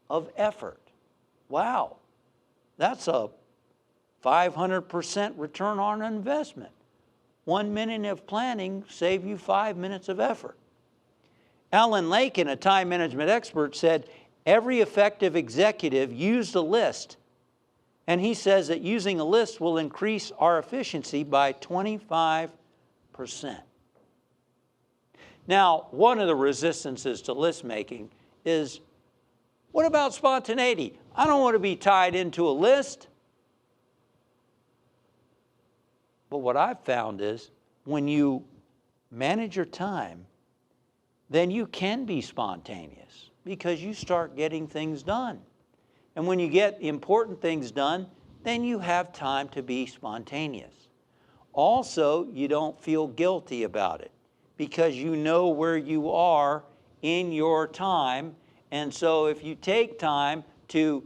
of effort. Wow, that's a 500% return on investment. 1 minute of planning save you 5 minutes of effort. Alan Lakin, a time management expert, said, every effective executive used a list. And he says that using a list will increase our efficiency by 25%. Now, one of the resistances to list making is, what about spontaneity? I don't want to be tied into a list. But what I've found is when you manage your time, then you can be spontaneous because you start getting things done. And when you get important things done, then you have time to be spontaneous. Also, you don't feel guilty about it because you know where you are in your time. And so if you take time to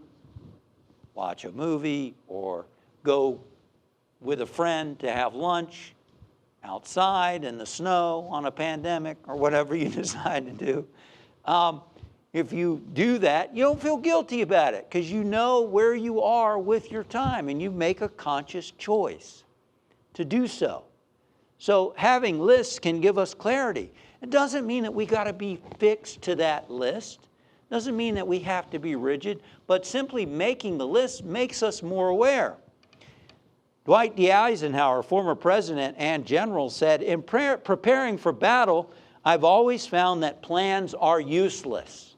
watch a movie or go with a friend to have lunch outside in the snow on a pandemic or whatever you decide to do, if you do that, you don't feel guilty about it because you know where you are with your time and you make a conscious choice to do so. So having lists can give us clarity. It doesn't mean that we got to be fixed to that list. It doesn't mean that we have to be rigid, but simply making the list makes us more aware. Dwight D. Eisenhower, former president and general, said, "In preparing for battle, I've always found that plans are useless.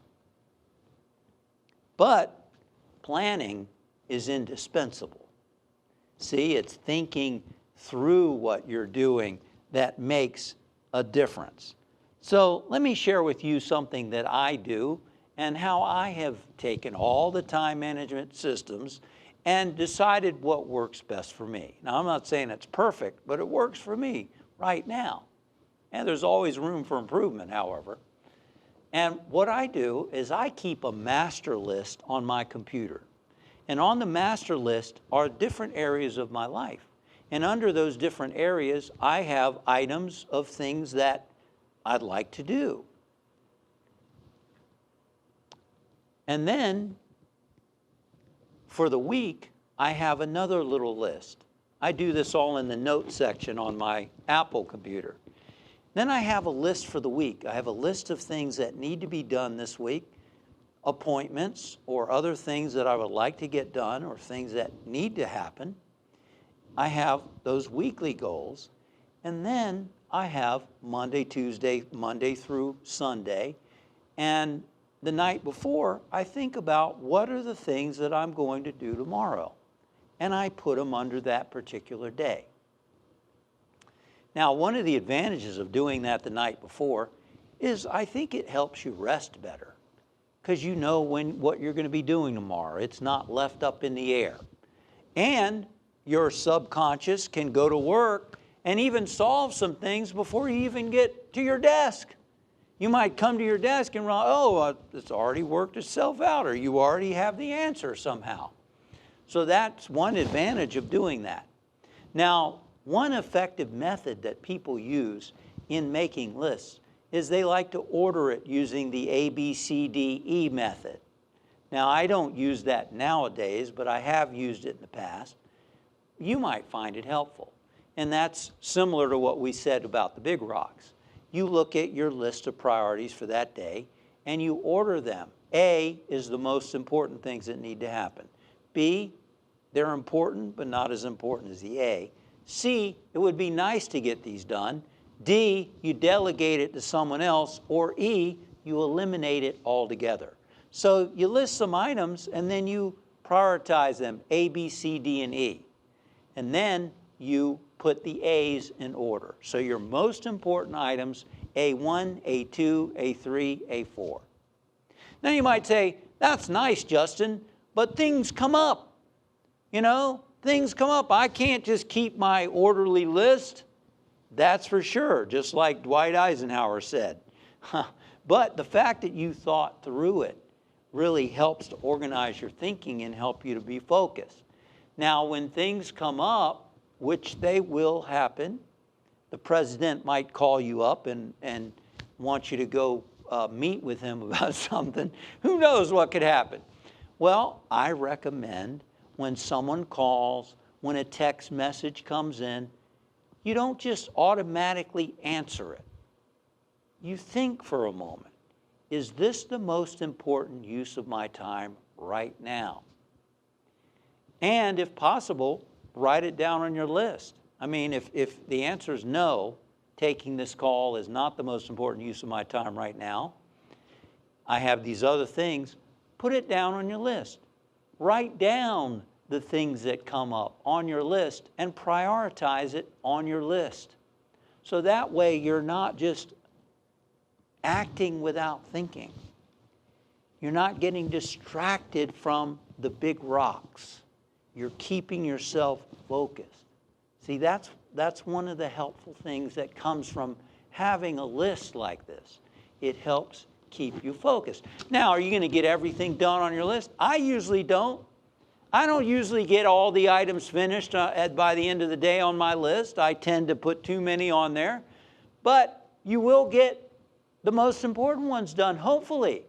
But planning is indispensable." See, it's thinking through what you're doing that makes a difference. So let me share with you something that I do and how I have taken all the time management systems and decided what works best for me. Now, I'm not saying it's perfect, but it works for me right now. And there's always room for improvement, however. And what I do is I keep a master list on my computer. And on the master list are different areas of my life. And under those different areas, I have items of things that I'd like to do. And then for the week, I have another little list. I do this all in the notes section on my Apple computer. Then I have a list for the week. I have a list of things that need to be done this week, appointments or other things that I would like to get done or things that need to happen. I have those weekly goals. And then I have Monday through Sunday. And the night before, I think about what are the things that I'm going to do tomorrow. And I put them under that particular day. Now, one of the advantages of doing that the night before is I think it helps you rest better because you know what you're going to be doing tomorrow. It's not left up in the air. And your subconscious can go to work and even solve some things before you even get to your desk. You might come to your desk and realize, it's already worked itself out, or you already have the answer somehow. So that's one advantage of doing that. Now, one effective method that people use in making lists is they like to order it using the ABCDE method. Now, I don't use that nowadays, but I have used it in the past. You might find it helpful. And that's similar to what we said about the big rocks. You look at your list of priorities for that day and you order them. A is the most important things that need to happen. B, they're important, but not as important as the A. C, it would be nice to get these done. D, you delegate it to someone else. Or E, you eliminate it altogether. So you list some items and then you prioritize them, A, B, C, D, and E. And then you put the A's in order. So your most important items, A1, A2, A3, A4. Now you might say, that's nice, Justin, but things come up. You know, things come up. I can't just keep my orderly list. That's for sure, just like Dwight Eisenhower said. But the fact that you thought through it really helps to organize your thinking and help you to be focused. Now, when things come up, which they will happen, the president might call you up and want you to go meet with him about something. Who knows what could happen? Well, I recommend when someone calls, when a text message comes in, you don't just automatically answer it. You think for a moment. is this the most important use of my time right now? And if possible, write it down on your list. I mean, if the answer is no, taking this call is not the most important use of my time right now, I have these other things, put it down on your list. Write down the things that come up on your list and prioritize it on your list. So that way you're not just acting without thinking. You're not getting distracted from the big rocks. You're keeping yourself focused. See, that's one of the helpful things that comes from having a list like this. It helps keep you focused. Now, are you going to get everything done on your list? I usually don't. I don't usually get all the items finished by the end of the day on my list. I tend to put too many on there. But you will get the most important ones done, hopefully.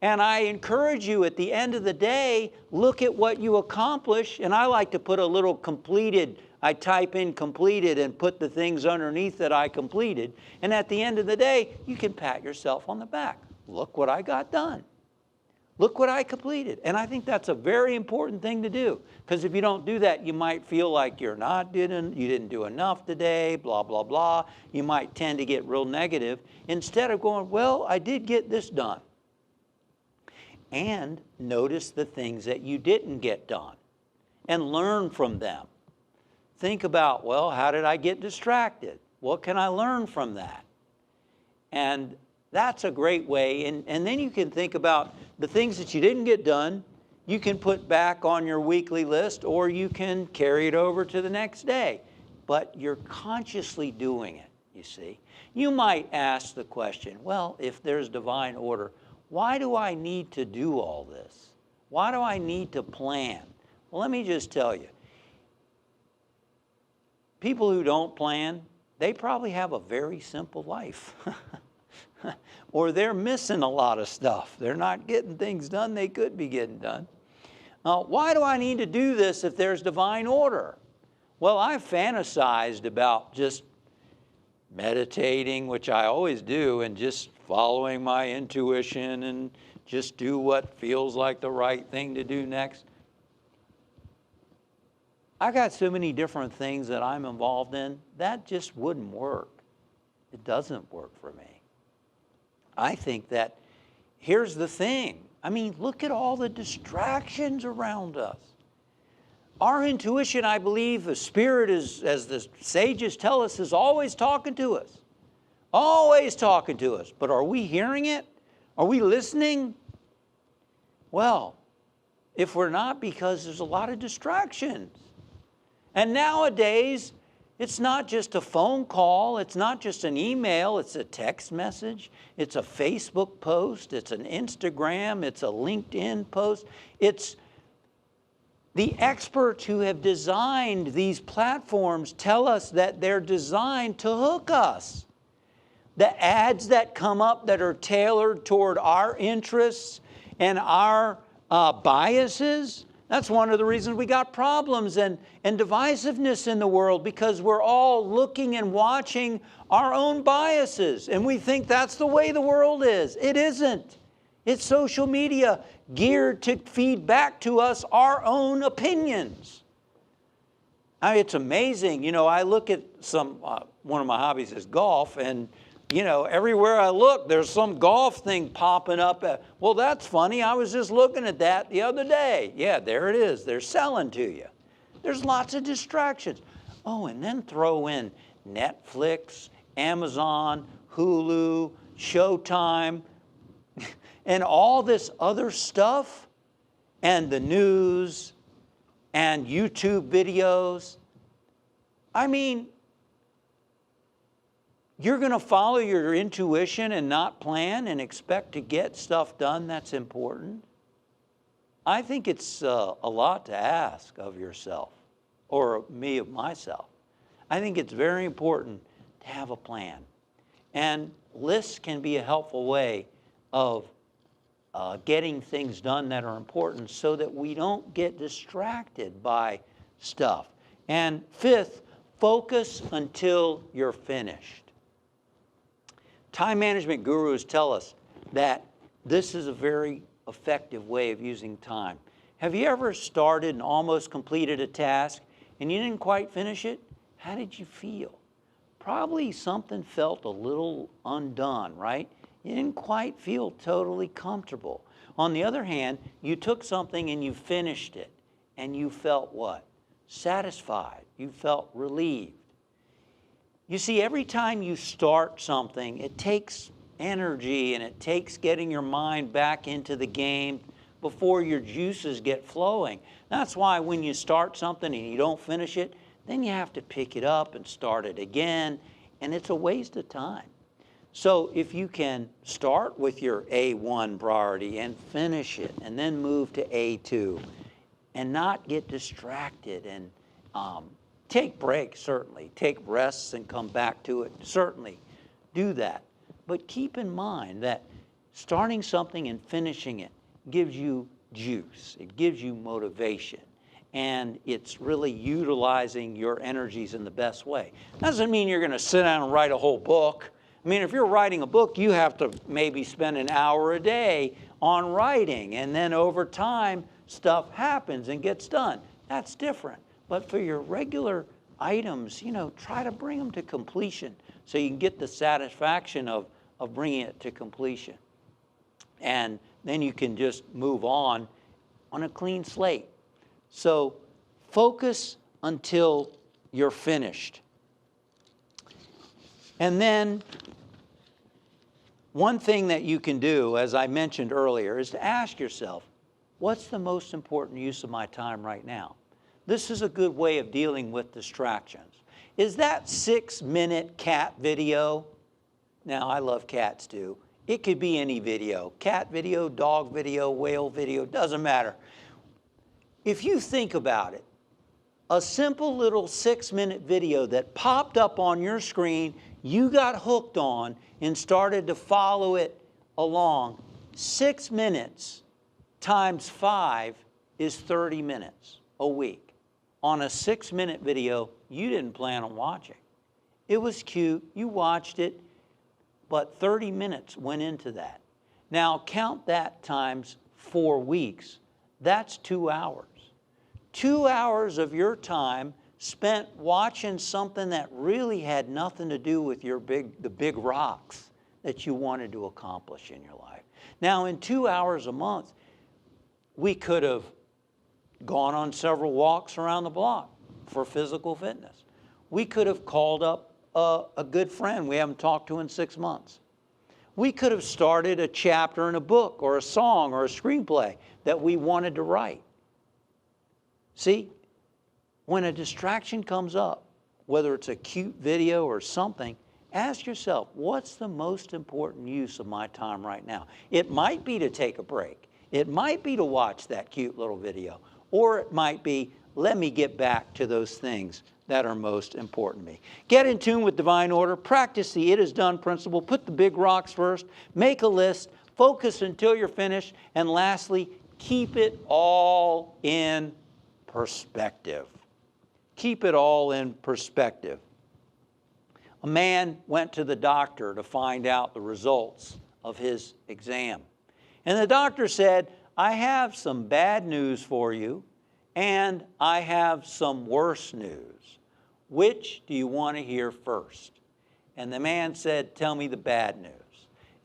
And I encourage you at the end of the day, look at what you accomplish. And I like to put a little completed. I type in completed and put the things underneath that I completed. And at the end of the day, you can pat yourself on the back. Look what I got done. Look what I completed. And I think that's a very important thing to do. Because if you don't do that, you might feel like you didn't do enough today, blah, blah, blah. You might tend to get real negative. Instead of going, well, I did get this done. And notice the things that you didn't get done and learn from them. Think about, well, how did I get distracted? What can I learn from that? And that's a great way. And then you can think about the things that you didn't get done, you can put back on your weekly list, or you can carry it over to the next day. But you're consciously doing it, you see. You might ask the question, well, if there's divine order, why do I need to do all this? Why do I need to plan? Well, let me just tell you. People who don't plan, they probably have a very simple life. Or they're missing a lot of stuff. They're not getting things done they could be getting done. Why do I need to do this if there's divine order? Well, I've fantasized about just meditating, which I always do, and just following my intuition and just do what feels like the right thing to do next. I got so many different things that I'm involved in, that just wouldn't work. It doesn't work for me. I think that, here's the thing. I mean, look at all the distractions around us. Our intuition, I believe, the Spirit is, as the sages tell us, is always talking to us. Always talking to us. But are we hearing it? Are we listening? Well, if we're not, because there's a lot of distractions. And nowadays, it's not just a phone call, it's not just an email, it's a text message, it's a Facebook post, it's an Instagram, it's a LinkedIn post. It's the experts who have designed these platforms tell us that they're designed to hook us. The ads that come up that are tailored toward our interests and our biases, that's one of the reasons we got problems and divisiveness in the world, because we're all looking and watching our own biases, and we think that's the way the world is. It isn't. It's social media geared to feed back to us our own opinions. It's amazing. You know, I look at one of my hobbies is golf, and you know, everywhere I look, there's some golf thing popping up. Well, that's funny. I was just looking at that the other day. Yeah, there it is. They're selling to you. There's lots of distractions. Oh, and then throw in Netflix, Amazon, Hulu, Showtime, and all this other stuff, and the news, and YouTube videos. I mean, you're going to follow your intuition and not plan and expect to get stuff done that's important? I think it's a lot to ask of yourself, or me of myself. I think it's very important to have a plan. And lists can be a helpful way of getting things done that are important so that we don't get distracted by stuff. And fifth, focus until you're finished. Time management gurus tell us that this is a very effective way of using time. Have you ever started and almost completed a task and you didn't quite finish it? How did you feel? Probably something felt a little undone, right? You didn't quite feel totally comfortable. On the other hand, you took something and you finished it, and you felt what? Satisfied. You felt relieved. You see, every time you start something, it takes energy and it takes getting your mind back into the game before your juices get flowing. That's why when you start something and you don't finish it, then you have to pick it up and start it again, and it's a waste of time. So if you can start with your A1 priority and finish it, and then move to A2, and not get distracted, and take breaks, certainly. Take rests and come back to it, certainly. Do that. But keep in mind that starting something and finishing it gives you juice. It gives you motivation. And it's really utilizing your energies in the best way. Doesn't mean you're going to sit down and write a whole book. I mean, if you're writing a book, you have to maybe spend an hour a day on writing, and then over time, stuff happens and gets done. That's different. But for your regular items, try to bring them to completion so you can get the satisfaction of bringing it to completion. And then you can just move on a clean slate. So focus until you're finished. And then one thing that you can do, as I mentioned earlier, is to ask yourself, what's the most important use of my time right now? This is a good way of dealing with distractions. Is that 6-minute cat video? Now, I love cats too. It could be any video. Cat video, dog video, whale video, doesn't matter. If you think about it, a simple little 6-minute video that popped up on your screen, you got hooked on and started to follow it along. 6 minutes times 5 is 30 minutes a week. On a 6-minute video you didn't plan on watching. It was cute, you watched it, but 30 minutes went into that. Now count that times 4 weeks. That's 2 hours. 2 hours of your time spent watching something that really had nothing to do with the big rocks that you wanted to accomplish in your life. Now, in 2 hours a month, we could have gone on several walks around the block for physical fitness. We could have called up a good friend we haven't talked to in 6 months. We could have started a chapter in a book or a song or a screenplay that we wanted to write. See, when a distraction comes up, whether it's a cute video or something, ask yourself, what's the most important use of my time right now? It might be to take a break. It might be to watch that cute little video. Or it might be, let me get back to those things that are most important to me. Get in tune with divine order. Practice the it is done principle. Put the big rocks first. Make a list. Focus until you're finished. And lastly, keep it all in perspective. Keep it all in perspective. A man went to the doctor to find out the results of his exam. And the doctor said, I have some bad news for you, and I have some worse news. Which do you want to hear first? And the man said, tell me the bad news.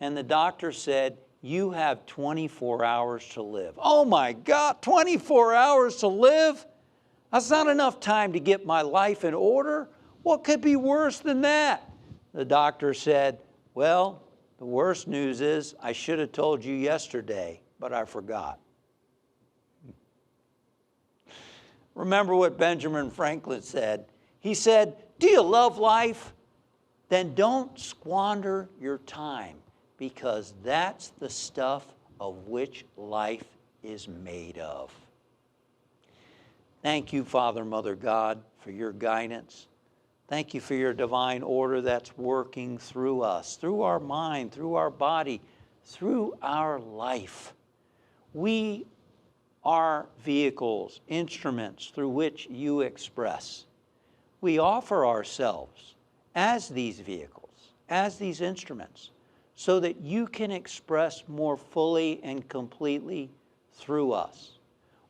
And the doctor said, you have 24 hours to live. Oh my God, 24 hours to live? That's not enough time to get my life in order. What could be worse than that? The doctor said, well, the worst news is I should have told you yesterday, but I forgot. Remember what Benjamin Franklin said. He said, do you love life? Then don't squander your time, because that's the stuff of which life is made of. Thank you, Father, Mother, God, for your guidance. Thank you for your divine order that's working through us, through our mind, through our body, through our life. We are vehicles, instruments through which you express. We offer ourselves as these vehicles, as these instruments, so that you can express more fully and completely through us.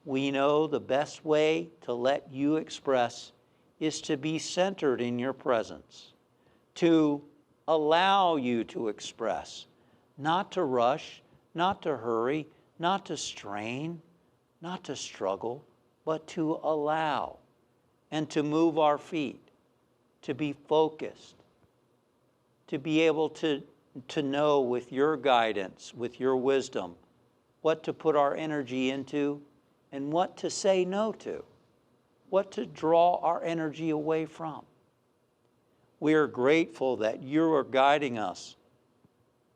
We know the best way to let you express is to be centered in your presence, to allow you to express, not to rush, not to hurry, not to strain, not to struggle, but to allow and to move our feet, to be focused, to be able to know with your guidance, with your wisdom, what to put our energy into and what to say no to, what to draw our energy away from. We are grateful that you are guiding us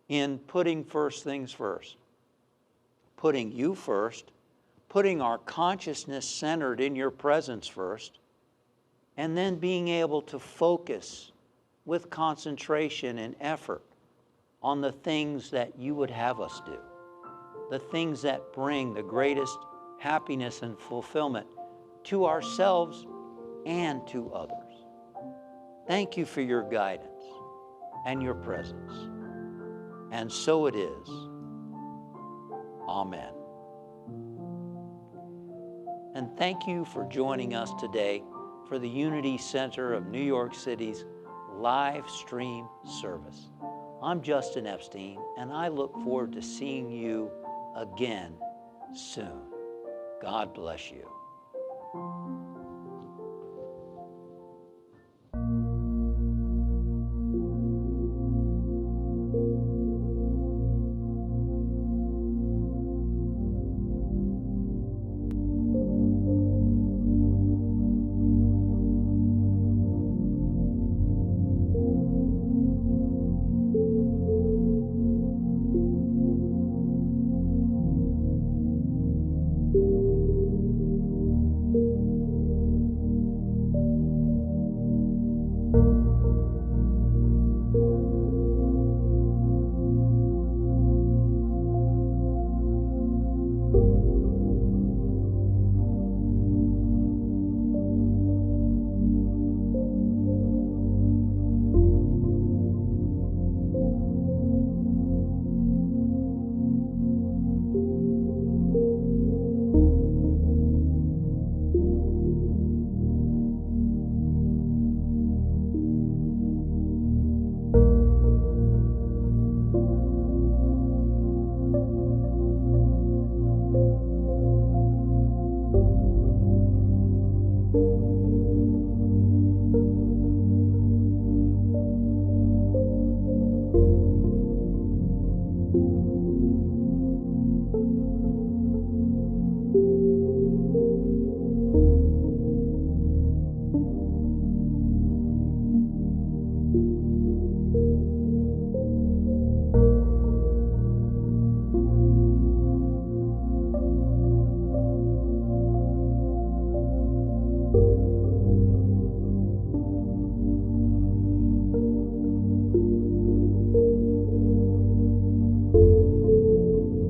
in putting first things first, putting you first, putting our consciousness centered in your presence first, and then being able to focus with concentration and effort on the things that you would have us do, the things that bring the greatest happiness and fulfillment to ourselves and to others. Thank you for your guidance and your presence. And so it is. Amen. And thank you for joining us today for the Unity Center of New York City's live stream service. I'm Justin Epstein, and I look forward to seeing you again soon. God bless you.